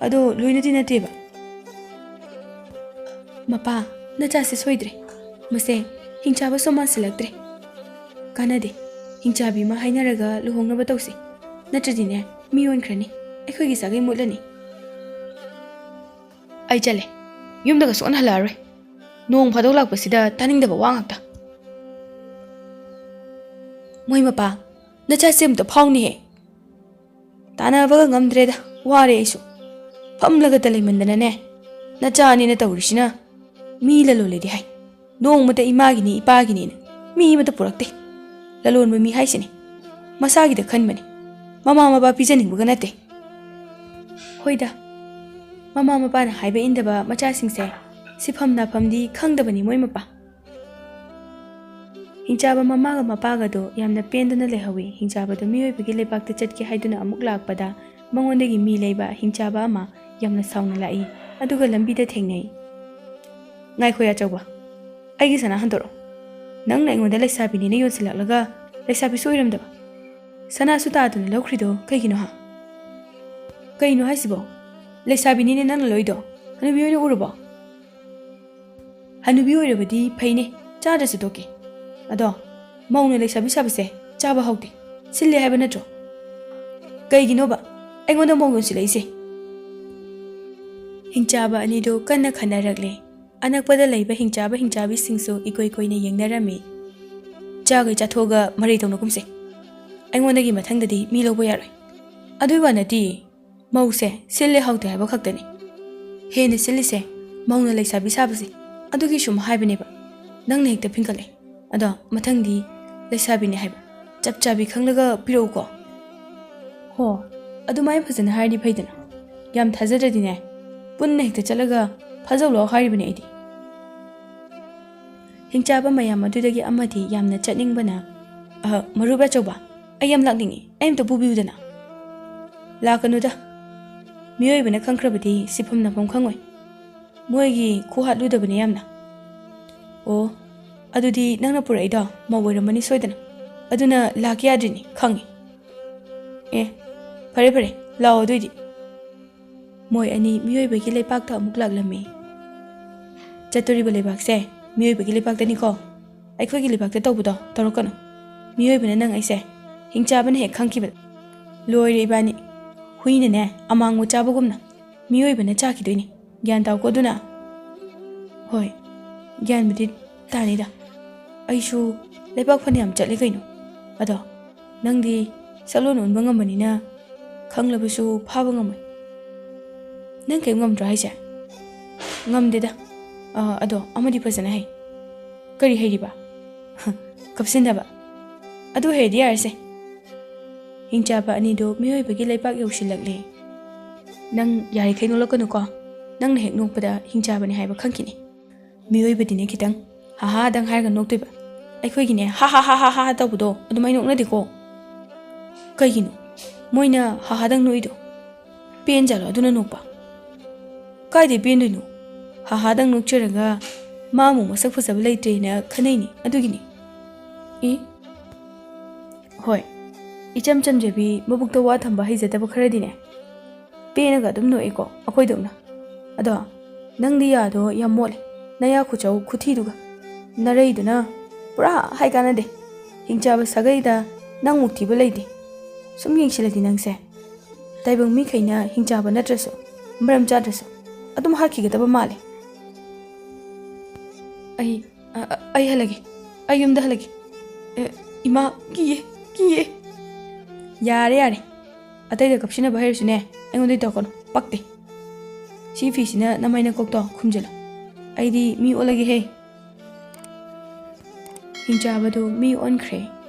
ꯑꯗꯣ ꯂꯣꯏꯅꯗꯤ ꯅꯠꯇꯦꯕ. ꯃꯄꯥ, ꯅꯆꯥꯁꯦ ꯁꯣꯏꯗ꯭ꯔꯦ. ꯃꯁꯦ ꯍꯤꯡꯆꯥꯕ ꯁꯨꯝ ꯃꯥꯟꯁꯤꯜꯂꯛꯇ꯭ꯔꯦ. ꯀꯥꯟꯅꯗꯦ, ꯍꯤꯡꯆꯥꯕꯤ ꯑꯃ ꯍꯥꯏꯅꯔꯒ ꯂꯨꯍꯣꯡꯅꯕ ꯇꯧꯁꯤ. ꯅꯠꯇ꯭ꯔꯗꯤꯅꯦ ꯃꯤ ꯑꯣꯟꯈ꯭ꯔꯅꯤ, ꯑꯩꯈꯣꯏꯒꯤ ꯁꯥꯒꯩ ꯃꯨꯠꯂꯅꯤ. ꯑꯩ ꯆꯠꯂꯦ, ꯌꯨꯝꯗꯒ ꯁꯨꯡꯍꯟ ꯍꯜꯂꯛꯑꯔꯣꯏ. ꯅꯣꯡ ꯐꯥꯗꯣꯛ ꯂꯥꯛꯄꯁꯤꯗ ꯇꯥꯅꯤꯡꯗꯕ ꯋꯥ ꯉꯥꯛꯇ. ꯃꯣꯏ ꯃꯄꯥ, ꯅꯆꯥꯁꯦ ꯑꯝꯇ ꯐꯥꯎꯅꯤꯍꯦ. ꯇꯥꯟꯅꯕꯒ ꯉꯝꯗ꯭ꯔꯦꯗ, ꯋꯥꯔꯦ ꯑꯩꯁꯨ. ꯐꯝꯂꯒꯇ ꯂꯩꯃꯟꯗꯅꯅꯦ ꯅꯆꯥ ꯑꯅꯤꯅ ꯇꯧꯔꯤꯁꯤꯅ ꯃꯤ ꯂꯂꯣꯟꯂꯦꯗꯤ ꯍꯥꯏ, ꯅꯣꯡꯃꯇ ꯏꯃꯥꯒꯤꯅꯤ ꯏꯄꯥꯒꯤꯅꯤꯅ ꯃꯤ ꯑꯃꯇ ꯄꯨꯔꯛꯇꯦ. ꯂꯂꯣꯟꯕ ꯃꯤ ꯍꯥꯏꯁꯤꯅꯦ ꯃꯁꯥꯒꯤꯗ ꯈꯟꯕꯅꯤ, ꯃꯃꯥ ꯃꯄꯥ ꯄꯤꯖꯅꯤꯡꯕꯒ ꯅꯠꯇꯦ. ꯍꯣꯏꯗ, ꯃꯃꯥ ꯃꯄꯥꯅ ꯍꯥꯏꯕ ꯏꯟꯗꯕ ꯃꯆꯥꯁꯤꯡꯁꯦ ꯁꯤꯐꯝ ꯅꯥꯐꯝꯗꯤ ꯈꯪꯗꯕꯅꯤ ꯃꯣꯏ ꯃꯄꯥ. ꯍꯤꯡꯆꯥꯕ ꯃꯃꯥꯒ ꯃꯄꯥꯒꯗꯣ ꯌꯥꯝꯅ ꯄꯦꯟꯗꯅ ꯂꯩꯍꯧꯏ. ꯍꯤꯡꯆꯥꯕꯗꯣ ꯃꯤꯑꯣꯏꯕꯒꯤ ꯂꯩꯕꯥꯛꯇ ꯆꯠꯀꯦ ꯍꯥꯏꯗꯨꯅ ꯑꯃꯨꯛ ꯂꯥꯛꯄꯗ ꯃꯉꯣꯟꯗꯒꯤ ꯃꯤ ꯂꯩꯕ ꯍꯤꯡꯆꯥꯕ ꯑꯃ ꯌꯥꯝꯅ ꯁꯥꯎꯅ ꯂꯥꯛꯏ. ꯑꯗꯨꯒ ꯂꯝꯕꯤꯗ ꯊꯦꯡꯅꯩ. ꯉꯥꯏꯈꯣ ꯌꯥꯆꯧꯕ, ꯑꯩꯒꯤ ꯁꯅꯥ ꯍꯟꯗꯣꯔꯛꯑꯣ. ꯅꯪꯅ ꯑꯩꯉꯣꯟꯗ ꯂꯩꯁꯥꯕꯤꯅꯤꯅ ꯌꯣꯟꯁꯤꯜꯂꯛꯂꯒ ꯂꯩꯁꯥꯕꯤꯁꯨ ꯑꯣꯏꯔꯝꯗꯕ. ꯁꯅꯥꯁꯨ ꯇꯥꯗꯅ ꯂꯧꯈ꯭ꯔꯤꯗꯣ ꯀꯩꯒꯤꯅꯣ ꯍꯥ? ꯀꯩꯅꯣ ꯍꯥꯏꯁꯤꯕꯣ? ꯂꯩꯁꯥꯕꯤꯅꯤꯅꯦ ꯅꯪꯅ ꯂꯣꯏꯗꯣ, ꯍꯅꯨꯕꯤ ꯑꯣꯏꯅ ꯎꯔꯕꯣ? ꯍꯅꯨꯕꯤ ꯑꯣꯏꯔꯕꯗꯤ ꯐꯩꯅꯦ, ꯆꯥꯗ꯭ꯔꯁꯨ ꯇꯣꯛꯀꯦ. ꯑꯗꯣ ꯃꯧꯅ ꯂꯩꯁꯥꯕꯤ ꯁꯥꯕꯁꯦ ꯆꯥꯕ ꯍꯧꯗꯦ, ꯁꯤꯜꯂꯦ ꯍꯥꯏꯕ ꯅꯠꯇ꯭ꯔꯣ? ꯀꯩꯒꯤꯅꯣꯕ ꯑꯩꯉꯣꯟꯗ ꯃꯧ ꯌꯣꯟꯁꯤꯜꯂꯛꯏꯁꯦ? ꯍꯤꯡꯆꯥꯕ ꯑꯅꯤꯗꯨ ꯀꯟꯅ ꯈꯟꯅꯔꯛꯂꯦ. ꯑꯅꯛꯄꯗ ꯂꯩꯕ ꯍꯤꯡꯆꯥꯕ ꯍꯤꯡꯆꯥꯕꯤꯁꯤꯡꯁꯨ ꯏꯀꯣꯏ ꯀꯣꯏꯅ ꯌꯦꯡꯅꯔꯝꯃꯤ. ꯆꯥꯒꯩ ꯆꯥꯊꯣꯛꯑꯒ ꯃꯔꯩ ꯇꯧꯅ ꯀꯨꯝꯁꯦ. ꯑꯩꯉꯣꯟꯗꯒꯤ ꯃꯊꯪꯗꯗꯤ ꯃꯤ ꯂꯧꯕ ꯌꯥꯔꯣꯏ. ꯑꯗꯨꯏ ꯋꯥ ꯅꯠꯇꯤꯌꯦ, ꯃꯧꯁꯦ ꯁꯤꯜꯂꯦ ꯍꯧꯗꯦ ꯍꯥꯏꯕ ꯈꯛꯇꯅꯤ. ꯍꯦꯟꯅ ꯁꯤꯜꯂꯤꯁꯦ ꯃꯧꯅ ꯂꯩꯁꯥꯕꯤ ꯁꯥꯕꯁꯦ, ꯑꯗꯨꯒꯤ ꯁꯨꯝ ꯍꯥꯏꯕꯅꯦꯕ. ꯅꯪꯅ ꯍꯦꯛꯇ ꯐꯤꯡꯀꯠꯂꯦ. ꯑꯗꯣ ꯃꯊꯪꯗꯤ ꯂꯩꯁꯥꯕꯤꯅꯦ ꯍꯥꯏꯕ ꯆꯞ ꯆꯥꯕꯤ ꯈꯪꯂꯒ ꯄꯤꯔꯛꯎꯀꯣ. ꯍꯣ, ꯑꯗꯨꯃꯥꯏꯅ ꯐꯖꯅ ꯍꯥꯏꯔꯗꯤ ꯐꯩꯗꯅ. ꯌꯥꯝ ꯊꯥꯖꯗ꯭ꯔꯗꯤꯅꯦ ꯄꯨꯟꯅ ꯍꯦꯛꯇ ꯆꯠꯂꯒ ꯐꯥꯖꯧꯂꯥꯎ ꯍꯥꯏꯔꯤꯕꯅꯦ ꯑꯩꯗꯤ. ꯍꯤꯡꯆꯥꯕ ꯃꯌꯥꯝ ꯑꯗꯨꯗꯒꯤ ꯑꯃꯗꯤ ꯌꯥꯝꯅ ꯆꯠꯅꯤꯡꯕꯅ, ꯃꯔꯨꯞ ꯑꯆꯧꯕ, ꯑꯩ ꯌꯥꯝ ꯂꯥꯛꯅꯤꯡꯉꯤ, ꯑꯩ ꯑꯝꯇ ꯄꯨꯕꯤꯌꯨꯗꯅ. ꯂꯥꯛꯀꯅꯨꯗ, ꯃꯤꯑꯣꯏꯕꯅ ꯈꯪꯈ꯭ꯔꯕꯗꯤ ꯁꯤꯐꯝ ꯅꯥꯐꯝ ꯈꯪꯉꯣꯏ. ꯃꯣꯏꯒꯤ ꯈꯨꯍꯥꯠꯂꯨꯗꯕꯅꯦ ꯌꯥꯝꯅ. ꯑꯣ, ꯑꯗꯨꯗꯤ ꯅꯪꯅ ꯄꯨꯔꯛꯏꯗꯣ ꯃꯧ ꯑꯣꯏꯔꯝꯃꯅꯤ ꯁꯣꯏꯗꯅ. ꯑꯗꯨꯅ ꯂꯥꯛꯀꯦ ꯌꯥꯗ꯭ꯔꯤꯅꯤ ꯈꯪꯉꯤ. ꯐꯔꯦ ꯐꯔꯦ, ꯂꯥꯛꯑꯣ ꯑꯗꯨꯏꯗꯤ. ꯃꯣꯏ ꯑꯅꯤ ꯃꯤꯑꯣꯏꯕꯒꯤ ꯂꯩꯕꯥꯛꯇ ꯑꯃꯨꯛ ꯂꯥꯛꯂꯝꯃꯤ. ꯆꯠꯇꯣꯔꯤꯕ ꯂꯩꯕꯥꯛꯁꯦ ꯃꯤꯑꯣꯏꯕꯒꯤ ꯂꯩꯕꯥꯛꯇꯅꯤꯀꯣ. ꯑꯩꯈꯣꯏꯒꯤ ꯂꯩꯕꯥꯛꯇ ꯇꯧꯕꯗꯣ ꯇꯧꯔꯛꯀꯅꯨ. ꯃꯤꯑꯣꯏꯕꯅ ꯅꯪ ꯑꯩꯁꯦ ꯍꯤꯡꯆꯥꯕꯅ ꯍꯦꯛ ꯈꯪꯈꯤꯕꯗ ꯂꯣꯏꯔꯦ ꯏꯕꯥꯅꯤ. ꯍꯨꯏꯅꯅꯦ ꯑꯃꯥꯡꯕ ꯆꯥꯕꯒꯨꯝꯅ ꯃꯤꯑꯣꯏꯕꯅ ꯆꯥꯈꯤꯗꯣꯏꯅꯤ. ꯒ꯭ꯌꯥꯟ ꯇꯥꯎꯀꯣ ꯑꯗꯨꯅ. ꯍꯣꯏ, ꯒ꯭ꯌꯥꯟꯕꯨꯗꯤ ꯇꯥꯅꯤꯗ. ꯑꯩꯁꯨ ꯂꯩꯕꯥꯛ ꯐꯅꯌꯥꯝ ꯆꯠꯂꯦ ꯀꯩꯅꯣ. ꯑꯗꯣ ꯅꯪꯗꯤ ꯁꯛꯂꯣꯟ ꯑꯣꯟꯕ ꯉꯝꯕꯅꯤꯅ ꯈꯪꯂꯕꯁꯨ ꯐꯥꯕ ꯉꯝꯃꯣꯏ. ꯅꯪ ꯀꯩꯝ ꯉꯝꯗ꯭ꯔꯣ ꯍꯥꯏꯁꯦ? ꯉꯝꯗꯦꯗ. ꯑꯗꯣ ꯑꯃꯗꯤ ꯐꯖꯅ ꯍꯩ. ꯀꯔꯤ ꯍꯩꯔꯤꯕ? ꯀꯞꯁꯤꯟꯅꯕ. ꯑꯗꯨ ꯍꯩꯔꯗꯤ ꯌꯥꯔꯁꯦ. ꯍꯤꯡꯆꯥꯕ ꯑꯅꯤꯗꯨ ꯃꯤꯑꯣꯏꯕꯒꯤ ꯂꯩꯕꯥꯛ ꯌꯧꯁꯤꯜꯂꯛꯂꯦ. ꯅꯪ ꯌꯥꯔꯤꯈꯩ ꯅꯣꯛꯂꯛꯀꯅꯨꯀꯣ. ꯅꯪꯅ ꯍꯦꯛ ꯅꯣꯛꯄꯗ ꯍꯤꯡꯆꯥꯕꯅꯤ ꯍꯥꯏꯕ ꯈꯪꯈꯤꯅꯤ. ꯃꯤꯑꯣꯏꯕꯗꯤꯅꯦ ꯈꯤꯇꯪ ꯍꯥꯍꯥꯗꯪ ꯍꯥꯏꯔꯒ ꯅꯣꯛꯇꯣꯏꯕ. ꯑꯩꯈꯣꯏꯒꯤꯅꯦ ꯍꯥ ꯍꯥ ꯍꯥ ꯍꯥ ꯍꯥ ꯇꯧꯕꯗꯣ ꯑꯗꯨꯃꯥꯏꯅ ꯅꯣꯛꯅꯗꯦꯀꯣ. ꯀꯩꯒꯤꯅꯣ ꯃꯣꯏꯅ ꯍꯥꯍꯥꯗꯪ ꯅꯣꯛꯏꯗꯣ? ꯄꯦꯟꯖꯥꯠꯂꯣ ꯑꯗꯨꯅ ꯅꯣꯛꯄ? ꯀꯥꯏꯗꯩ ꯄꯦꯟꯗꯣꯏꯅꯣ? ꯍꯥꯍꯥꯗꯪ ꯅꯣꯛꯆꯔꯒ ꯃꯥꯃꯨꯛ ꯃꯁꯛ ꯐꯖꯕ ꯂꯩꯇ꯭ꯔꯦꯅ ꯈꯟꯅꯩꯅꯤ, ꯑꯗꯨꯒꯤꯅꯤ. ꯍꯣꯏ, ꯏꯆꯝ ꯆꯝꯖꯕꯤ ꯃꯕꯨꯛꯇ ꯋꯥ ꯊꯝꯕ ꯍꯩꯖꯗꯕ ꯈꯔꯗꯤꯅꯦ ꯄꯦꯅꯒ ꯑꯗꯨꯝ ꯅꯣꯛꯏꯀꯣ ꯑꯩꯈꯣꯏꯗꯧꯅ. ꯑꯗꯣ ꯅꯪꯗꯤ ꯌꯥꯗꯣ ꯌꯥꯝ ꯃꯣꯠꯂꯦ. ꯅꯌꯥ ꯈꯨꯆꯧ ꯈꯨꯊꯤꯗꯨꯒ ꯅꯔꯩꯗꯨꯅ ꯄꯨꯔꯥ ꯍꯥꯏ ꯀꯥꯟꯅꯗꯦ. ꯍꯤꯡꯆꯥꯕ ꯁꯥꯒꯩꯗ ꯅꯪꯃꯨꯛ ꯊꯤꯕ ꯂꯩꯇꯦ. ꯁꯨꯝ ꯌꯦꯡꯁꯤꯜꯂꯗꯤ ꯅꯪꯁꯦ ꯇꯥꯏꯕꯪ ꯃꯤꯈꯩꯅ ꯍꯤꯡꯆꯥꯕ ꯅꯠꯇ꯭ꯔꯁꯨ ꯃꯔꯝ ꯆꯥꯗ꯭ꯔꯁꯨ ꯑꯗꯨꯝ ꯍꯥꯠꯈꯤꯒꯗꯕ ꯃꯥꯜꯂꯦ. ꯑꯩ ꯍꯜꯂꯒꯦ. ꯑꯩ ꯌꯨꯝꯗ ꯍꯜꯂꯒꯦ. ꯏꯃꯥ, ꯀꯤꯌꯦ. ꯌꯥꯔꯦ. ꯑꯇꯩꯗ ꯀꯞꯁꯤꯟꯅꯕ ꯍꯩꯔꯁꯨꯅꯦ ꯑꯩꯉꯣꯟꯗꯗꯤ ꯇꯧꯔꯛꯀꯅꯨ, ꯄꯛꯇꯦ. ꯁꯤ ꯐꯤꯁꯤꯅ ꯅꯃꯩ ꯅꯀꯣꯛꯇꯣ ꯈꯨꯝꯖꯤꯜꯂꯨ. ꯑꯩꯗꯤ ꯃꯤ ꯑꯣꯜꯂꯒꯦꯍꯦ. ꯍꯤꯡꯆꯥꯕꯗꯨ ꯃꯤ ꯑꯣꯟꯈ꯭ꯔꯦ꯫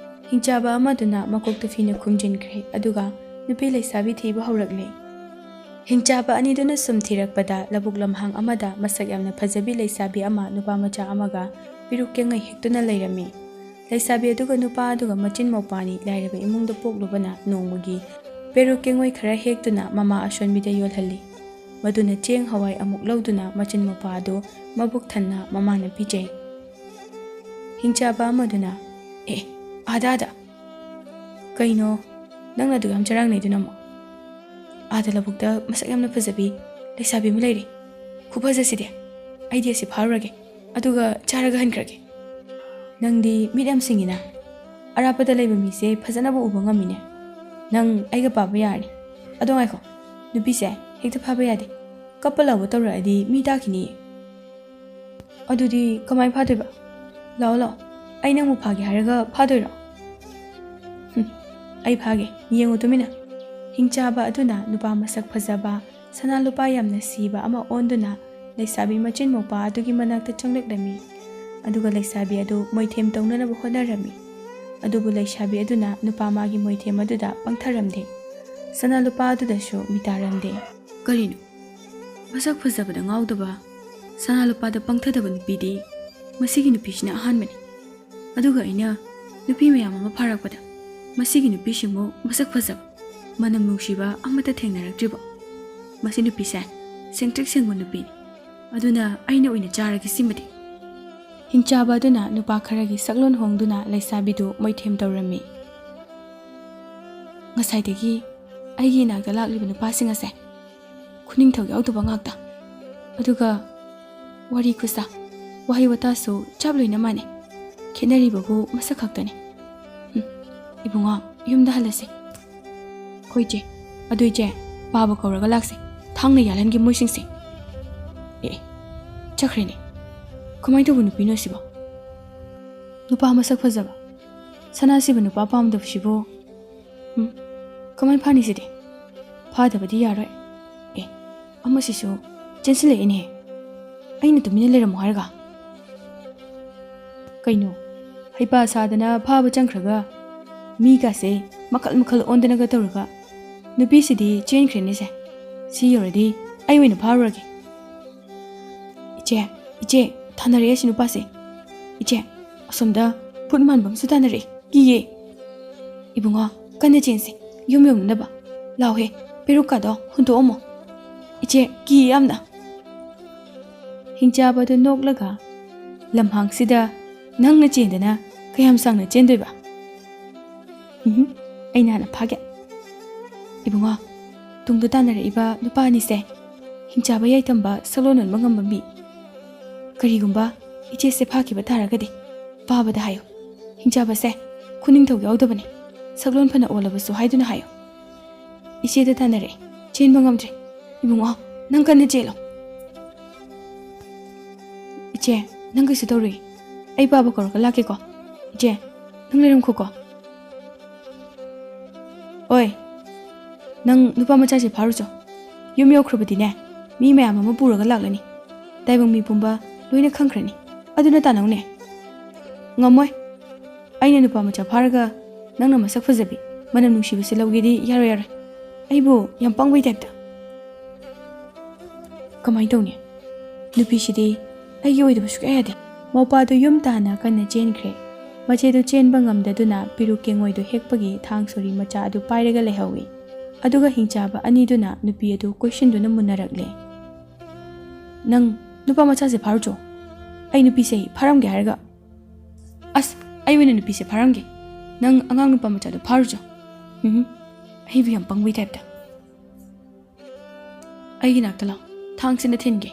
ꯍꯤꯡꯆꯥꯕ ꯑꯃꯗꯨꯅ ꯃꯀꯣꯛꯇ ꯐꯤꯅ ꯈꯨꯝꯖꯤꯟꯈ꯭ꯔꯦ ꯑꯗꯨꯒ ꯅꯨꯄꯤ ꯂꯩꯁꯥꯕꯤ ꯊꯤꯕ ꯍꯧꯔꯛꯂꯦ꯫ ꯍꯤꯡꯆꯥꯕ ꯑꯅꯤꯗꯨꯅ ꯁꯨꯝ ꯊꯤꯔꯛꯄꯗ ꯂꯧꯕꯨꯛ ꯂꯝꯍꯥꯡ ꯑꯃꯗ ꯃꯁꯛ ꯌꯥꯝꯅ ꯐꯖꯕꯤ ꯂꯩꯁꯥꯕꯤ ꯑꯃ ꯅꯨꯄꯥ ꯃꯆꯥ ꯑꯃꯒ ꯄꯤꯔꯨꯛ ꯀꯦꯡꯉꯩ ꯍꯦꯛꯇꯨꯅ ꯂꯩꯔꯝꯃꯤ꯫ ꯂꯩꯁꯥꯕꯤ ꯑꯗꯨꯒ ꯅꯨꯄꯥ ꯑꯗꯨꯒ ꯃꯆꯤꯟ ꯃꯧꯄꯥꯅꯤ ꯂꯥꯏꯔꯕ ꯏꯃꯨꯡꯗ ꯄꯣꯛꯂꯨꯕꯅ ꯅꯣꯡꯃꯒꯤ ꯄꯦꯔꯨꯛ ꯀꯦꯡꯉꯣꯏ ꯈꯔ ꯍꯦꯛꯇꯨꯅ ꯃꯃꯥ ꯑꯁꯣꯟꯕꯤꯗ ꯌꯣꯜꯍꯜꯂꯤ꯫ ꯃꯗꯨꯅ ꯆꯦꯡ ꯍꯋꯥꯏ ꯑꯃꯨꯛ ꯂꯧꯗꯨꯅ ꯃꯆꯤꯟ ꯃꯧꯄꯥ ꯑꯗꯨ ꯃꯕꯨꯛ ꯊꯟꯅ ꯃꯃꯥꯅ ꯄꯤꯖꯩ꯫ ꯍꯤꯡꯆꯥꯕ ꯑꯃꯗꯨꯅ ꯑꯥꯗ ꯀꯩꯅꯣ ꯅꯪꯅ ꯑꯗꯨ ꯌꯥꯝ ꯆꯔꯥꯡꯅꯩꯗꯨꯅ ꯑꯃꯨꯛ? ꯑꯥꯗ ꯂꯧꯕꯨꯛꯇ ꯃꯁꯛ ꯌꯥꯝꯅ ꯐꯖꯕꯤ ꯂꯩꯁꯥꯕꯤ ꯑꯃ ꯂꯩꯔꯤ꯫ ꯈꯨꯐꯖꯁꯤꯗꯤ ꯑꯩꯗꯤ ꯑꯁꯤ ꯐꯥꯔꯨꯔꯒꯦ ꯑꯗꯨꯒ ꯆꯥꯔꯒ ꯍꯟꯈ꯭ꯔꯒꯦ꯫ ꯅꯪꯗꯤ ꯃꯤꯠ ꯌꯥꯝ ꯁꯤꯡꯉꯤꯅ ꯑꯔꯥꯞꯄꯗ ꯂꯩꯕ ꯃꯤꯁꯦ ꯐꯖꯅꯕ ꯎꯕ ꯉꯝꯃꯤꯅꯦ꯫ ꯅꯪ ꯑꯩꯒ ꯄꯥꯕ ꯌꯥꯔꯅꯤ꯫ ꯑꯗꯣ ꯉꯥꯏꯈꯣ, ꯅꯨꯄꯤꯁꯦ ꯍꯦꯛꯇ ꯐꯥꯕ ꯌꯥꯗꯦ꯫ ꯀꯞꯄ ꯂꯥꯎꯕ ꯇꯧꯔꯛꯑꯗꯤ ꯃꯤ ꯇꯥꯈꯤꯅꯤꯌꯦ꯫ ꯑꯗꯨꯗꯤ ꯀꯃꯥꯏꯅ ꯐꯥꯗꯣꯏꯕ? ꯂꯥꯛꯑꯣ ꯑꯩ ꯅꯪꯕꯨ ꯐꯥꯒꯦ ꯍꯥꯏꯔꯒ ꯐꯥꯗꯣꯏꯔꯣ? ꯑꯩ ꯐꯥꯒꯦ, ꯌꯦꯡꯉꯨ ꯇꯨꯃꯤꯟꯅ꯫ ꯍꯤꯡꯆꯥꯕ ꯑꯗꯨꯅ ꯅꯨꯄꯥ ꯃꯁꯛ ꯐꯖꯕ ꯁꯅꯥ ꯂꯨꯄꯥ ꯌꯥꯝꯅ ꯁꯤꯕ ꯑꯃ ꯑꯣꯟꯗꯨꯅ ꯂꯩꯁꯥꯕꯤ ꯃꯆꯤꯟ ꯃꯧꯄꯥ ꯑꯗꯨꯒꯤ ꯃꯅꯥꯛꯇ ꯆꯪꯂꯛꯂꯝꯃꯤ ꯑꯗꯨꯒ ꯂꯩꯁꯥꯕꯤ ꯑꯗꯨ ꯃꯣꯏꯊꯦꯝ ꯇꯧꯅꯅꯕ ꯍꯣꯠꯅꯔꯝꯃꯤ꯫ ꯑꯗꯨꯕꯨ ꯂꯩꯁꯥꯕꯤ ꯑꯗꯨꯅ ꯅꯨꯄꯥ ꯃꯥꯒꯤ ꯃꯣꯏꯊꯦꯝ ꯑꯗꯨꯗ ꯄꯪꯊꯔꯝꯗꯦ꯫ ꯁꯅꯥ ꯂꯨꯄꯥ ꯑꯗꯨꯗꯁꯨ ꯃꯤꯇꯥꯔꯝꯗꯦ꯫ ꯀꯔꯤꯅꯣ? ꯃꯁꯛ ꯐꯖꯕꯗ ꯉꯥꯎꯗꯕ, ꯁꯅꯥ ꯂꯨꯄꯥꯗ ꯄꯪꯊꯗꯕ ꯅꯨꯄꯤꯗꯤ ꯃꯁꯤꯒꯤ ꯅꯨꯄꯤꯁꯤꯅ ꯑꯍꯥꯟꯕꯅꯤ꯫ ꯑꯗꯨꯒ ꯑꯩꯅ ꯅꯨꯄꯤ ꯃꯌꯥꯝ ꯑꯃ ꯐꯥꯔꯛꯄꯗ ꯃꯁꯤꯒꯤ ꯅꯨꯄꯤꯁꯤꯃꯨ ꯃꯁꯛ ꯐꯖꯕ, ꯃꯅꯝ ꯅꯨꯡꯁꯤꯕ ꯑꯃꯠꯇ ꯊꯦꯡꯅꯔꯛꯇ꯭ꯔꯤꯕ꯫ ꯃꯁꯤ ꯅꯨꯄꯤꯁꯦ ꯁꯦꯡꯇ꯭ꯔꯤꯛ ꯁꯦꯡꯕ ꯅꯨꯄꯤꯅꯤ꯫ ꯑꯗꯨꯅ ꯑꯩꯅ ꯑꯣꯏꯅ ꯆꯥꯔꯒꯦ ꯁꯤꯃꯗꯤ꯫ ꯍꯤꯡꯆꯥꯕ ꯑꯗꯨꯅ ꯅꯨꯄꯥ ꯈꯔꯒꯤ ꯁꯛꯂꯣꯟ ꯍꯣꯡꯗꯨꯅ ꯂꯩꯁꯥꯕꯤꯗꯨ ꯃꯣꯏꯊꯦꯝ ꯇꯧꯔꯝꯃꯤ꯫ ꯉꯁꯥꯏꯗꯒꯤ ꯑꯩꯒꯤ ꯏꯅꯥꯛꯇ ꯂꯥꯛꯂꯤꯕ ꯅꯨꯄꯥꯁꯤꯡ ꯑꯁꯦ ꯈꯨꯅꯤꯡꯊꯧ ꯌꯥꯎꯗꯕ ꯉꯥꯛꯇ, ꯑꯗꯨꯒ ꯋꯥꯔꯤ ꯈꯨꯁꯥ ꯋꯥꯍꯩ ꯋꯥꯇꯥꯁꯨ ꯆꯞ ꯂꯣꯏꯅ ꯃꯥꯟꯅꯩ꯫ ꯈꯦꯠꯅꯔꯤꯕꯕꯨ ꯃꯁꯛ ꯈꯛꯇꯅꯤ꯫ ꯏꯕꯨꯡꯉꯣ, ꯌꯨꯝꯗ ꯍꯜꯂꯁꯤ꯫ ꯍꯣꯏ ꯏꯆꯦ, ꯑꯗꯨ ꯏꯆꯦ ꯄꯥꯕ ꯀꯧꯔꯒ ꯂꯥꯛꯁꯤ, ꯊꯥꯡꯅ ꯌꯥꯜꯍꯟꯒꯦ ꯃꯣꯏꯁꯤꯡꯁꯦ꯫ ꯆꯠꯈ꯭ꯔꯦꯅꯦ꯫ ꯀꯃꯥꯏꯅ ꯇꯧꯕ ꯅꯨꯄꯤꯅꯣ ꯁꯤꯕꯣ? ꯅꯨꯄꯥ ꯃꯁꯛ ꯐꯖꯕ ꯁꯅꯥꯁꯤꯕ ꯅꯨꯄꯥ ꯄꯥꯝꯗꯕꯁꯤꯕꯨ ꯀꯃꯥꯏꯅ ꯐꯥꯅꯤ ꯁꯤꯗꯤ? ꯐꯥꯗꯕꯗꯤ ꯌꯥꯔꯣꯏ꯫ ꯑꯃꯁꯤꯁꯨ ꯆꯦꯟꯁꯤꯜꯂꯛꯏꯅꯦ꯫ ꯑꯩꯅ ꯇꯨꯃꯤꯟꯅ ꯂꯩꯔꯝꯃꯣ ꯍꯥꯏꯔꯒ? ꯀꯩꯅꯣ ꯍꯩꯄꯥ ꯁꯥꯗꯅ ꯐꯥꯕ ꯆꯪꯈ꯭ꯔꯒ ꯃꯤꯒꯥꯁꯦ ꯃꯈꯜ ꯃꯈꯜ ꯑꯣꯟꯗꯅꯒ ꯇꯧꯔꯒ ꯅꯨꯄꯤꯁꯤꯗꯤ ꯆꯦꯟꯈ꯭ꯔꯦꯅꯦꯁꯦ꯫ ꯁꯤ ꯌꯧꯔꯗꯤ ꯑꯩ ꯑꯣꯏꯅ ꯐꯥꯔꯨꯔꯒꯦ꯫ ꯏꯆꯦ ꯊꯥꯅꯔꯛꯑꯦ ꯁꯤ ꯅꯨꯄꯥꯁꯦ꯫ ꯏꯆꯦ, ꯑꯁꯣꯝꯗ ꯐꯨꯠ ꯃꯥꯟꯕ ꯑꯃꯁꯨ ꯇꯥꯅꯔꯛꯑꯦ, ꯀꯤꯌꯦ꯫ ꯏꯕꯨꯡꯉꯣ, ꯀꯟꯅ ꯆꯦꯟꯁꯤ ꯌꯨꯝ ꯌꯧꯅꯅꯕ꯫ ꯂꯥꯎꯍꯦ, ꯄꯦꯔꯨꯛꯀꯥꯗꯣ ꯍꯨꯟꯇꯣꯛꯑꯝꯃꯣ꯫ ꯏꯆꯦ, ꯀꯤꯌꯦ ꯌꯥꯝꯅ꯫ ꯍꯤꯡꯆꯥꯕꯗꯨ ꯅꯣꯛꯂꯒ ꯂꯝꯍꯥꯡꯁꯤꯗ ꯅꯪꯅ ꯆꯦꯟꯗꯅ ꯀꯌꯥꯝ ꯁꯥꯡꯅ ꯆꯦꯟꯗꯣꯏꯕ? ꯑꯩꯅ ꯍꯥꯟꯅ ꯐꯥꯒꯦ꯫ ꯏꯕꯨꯡꯉꯣ, ꯇꯨꯡꯗ ꯇꯥꯅꯔꯛꯏꯕ ꯅꯨꯄꯥ ꯑꯅꯤꯁꯦ ꯍꯤꯡꯆꯥꯕ ꯌꯥꯏꯇꯝꯕ ꯁꯛꯂꯣꯟ ꯑꯣꯟꯕ ꯉꯝꯕ ꯃꯤ꯫ ꯀꯔꯤꯒꯨꯝꯕ ꯏꯆꯦꯁꯦ ꯐꯥꯈꯤꯕ ꯇꯥꯔꯒꯗꯤ ꯄꯥꯕꯗ ꯍꯥꯏꯌꯨ, ꯍꯤꯡꯆꯥꯕꯁꯦ ꯈꯨꯅꯤꯡꯊꯧ ꯌꯥꯎꯗꯕꯅꯤ, ꯁꯛꯂꯣꯟ ꯐꯅ ꯑꯣꯜꯂꯕꯁꯨ ꯍꯥꯏꯗꯨꯅ ꯍꯥꯏꯌꯨ꯫ ꯏꯆꯦꯗ ꯇꯥꯅꯔꯛꯑꯦ, ꯆꯦꯟꯕ ꯉꯝꯗ꯭ꯔꯦ꯫ ꯏꯕꯨꯡꯉꯣ, ꯅꯪ ꯀꯟꯅ ꯆꯦꯜꯂꯣ꯫ ꯏꯆꯦ, ꯅꯪ ꯀꯩꯁꯨ ꯇꯧꯔꯨꯏ, ꯑꯩ ꯄꯥꯕ ꯀꯧꯔꯒ ꯂꯥꯛꯀꯦꯀꯣ꯫ ꯏꯆꯦ, ꯅꯪ ꯂꯩꯔꯝꯈꯣꯀꯣ꯫ ꯑꯣꯏ, ꯅꯪ ꯅꯨꯄꯥ ꯃꯆꯥꯁꯦ ꯐꯥꯔꯨꯆꯣ꯫ ꯌꯨꯝ ꯌꯧꯈ꯭ꯔꯕꯗꯤꯅꯦ ꯃꯤ ꯃꯌꯥꯝ ꯑꯃ ꯄꯨꯔꯒ ꯂꯥꯛꯂꯅꯤ꯫ ꯇꯥꯏꯕꯪ ꯃꯤ ꯄꯨꯝꯕ ꯂꯣꯏꯅ ꯈꯪꯈ꯭ꯔꯅꯤ꯫ ꯑꯗꯨꯅ ꯇꯥꯟꯅꯧꯅꯦ꯫ ꯉꯝꯃꯣꯏ, ꯑꯩꯅ ꯅꯨꯄꯥ ꯃꯆꯥ ꯐꯥꯔꯒ ꯅꯪꯅ ꯃꯁꯛ ꯐꯖꯕꯤ ꯃꯅꯝ ꯅꯨꯡꯁꯤꯕꯁꯦ ꯂꯧꯒꯦꯗꯤ ꯌꯥꯔꯣꯏ꯫ ꯑꯩꯕꯨ ꯌꯥꯝ ꯄꯪꯕꯩ ꯇꯥꯏꯞꯇ꯫ ꯀꯃꯥꯏꯅ ꯇꯧꯅꯤ? ꯅꯨꯄꯤꯁꯤꯗꯤ ꯑꯩꯒꯤ ꯑꯣꯏꯗꯕ ꯁꯨꯛꯌꯥ ꯌꯥꯗꯦ꯫ ꯃꯧꯄꯥꯗꯨ ꯌꯨꯝ ꯇꯥꯅ ꯀꯟꯅ ꯆꯦꯟꯈ꯭ꯔꯦ꯫ ꯃꯆꯦꯗꯨ ꯆꯦꯟꯕ ꯉꯝꯗꯗꯨꯅ ꯄꯤꯔꯨꯛ ꯀꯦꯡꯉꯣꯏꯗꯨ ꯍꯦꯛꯄꯒꯤ ꯊꯥꯡ ꯁꯣꯔꯤ ꯃꯆꯥ ꯑꯗꯨ ꯄꯥꯏꯔꯒ ꯂꯩꯍꯧꯏ꯫ ꯑꯗꯨꯒ ꯍꯤꯡꯆꯥꯕ ꯑꯅꯤꯗꯨꯅ ꯅꯨꯄꯤ ꯑꯗꯨ ꯀꯣꯏꯁꯤꯟꯗꯨꯅ ꯃꯨꯟꯅꯔꯛꯂꯦ꯫ ꯅꯪ ꯅꯨꯄꯥ ꯃꯆꯥꯁꯦ ꯐꯥꯔꯨꯆꯣ, ꯑꯩ ꯅꯨꯄꯤꯁꯦ ꯐꯥꯔꯝꯒꯦ ꯍꯥꯏꯔꯒ꯫ ꯑꯁ, ꯑꯩ ꯑꯣꯏꯅ ꯅꯨꯄꯤꯁꯦ ꯐꯥꯔꯝꯒꯦ, ꯅꯪ ꯑꯉꯥꯡ ꯅꯨꯄꯥ ꯃꯆꯥꯗꯣ ꯐꯥꯔꯨꯆꯣ꯫ ꯑꯩꯕꯨ ꯌꯥꯝ ꯄꯪꯕꯩ ꯇꯥꯏꯞꯇ꯫ ꯑꯩꯒꯤ ꯅꯥꯛꯇ ꯂꯥꯛ, ꯊꯥꯡꯁꯤꯅ ꯊꯤꯟꯒꯦ꯫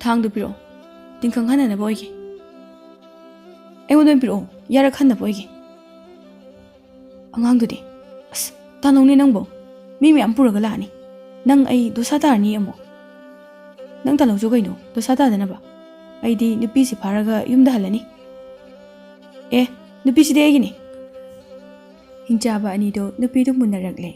ꯊꯥꯡꯗꯨ ꯄꯤꯔꯛꯑꯣ, ꯇꯤꯡꯈꯪ ꯍꯟꯅꯅꯕ ꯑꯣꯏꯒꯦ꯫ ꯑꯩꯉꯣꯟꯗ ꯄꯤꯔꯛꯑꯣ, ꯌꯥꯔꯛ ꯍꯟꯅꯕ ꯑꯣꯏꯒꯦ꯫ ꯑꯉꯥꯡꯗꯨꯗꯤ ꯑꯁ ꯇꯥꯅꯧꯅꯦ ꯅꯪꯕꯣ, ꯃꯤ ꯃꯌꯥꯝ ꯄꯨꯔꯒ ꯂꯥꯛꯑꯅꯤ, ꯅꯪ ꯑꯩ ꯗꯣꯁꯥ ꯇꯥꯔꯅꯤ ꯑꯃꯨꯛ꯫ ꯅꯪ ꯇꯥꯅꯧꯁꯨ ꯀꯩꯅꯣ, ꯗꯣꯁꯥ ꯇꯥꯗꯅꯕ꯫ ꯑꯩꯗꯤ ꯅꯨꯄꯤꯁꯤ ꯐꯥꯔꯒ ꯌꯨꯝꯗ ꯍꯜꯂꯅꯤ꯫ ꯅꯨꯄꯤꯁꯤꯗꯤ ꯑꯩꯒꯤꯅꯤ꯫ ꯍꯤꯡꯆꯥꯕ ꯑꯅꯤꯗꯨ ꯅꯨꯄꯤꯗꯨ ꯃꯨꯟꯅꯔꯛꯂꯦ꯫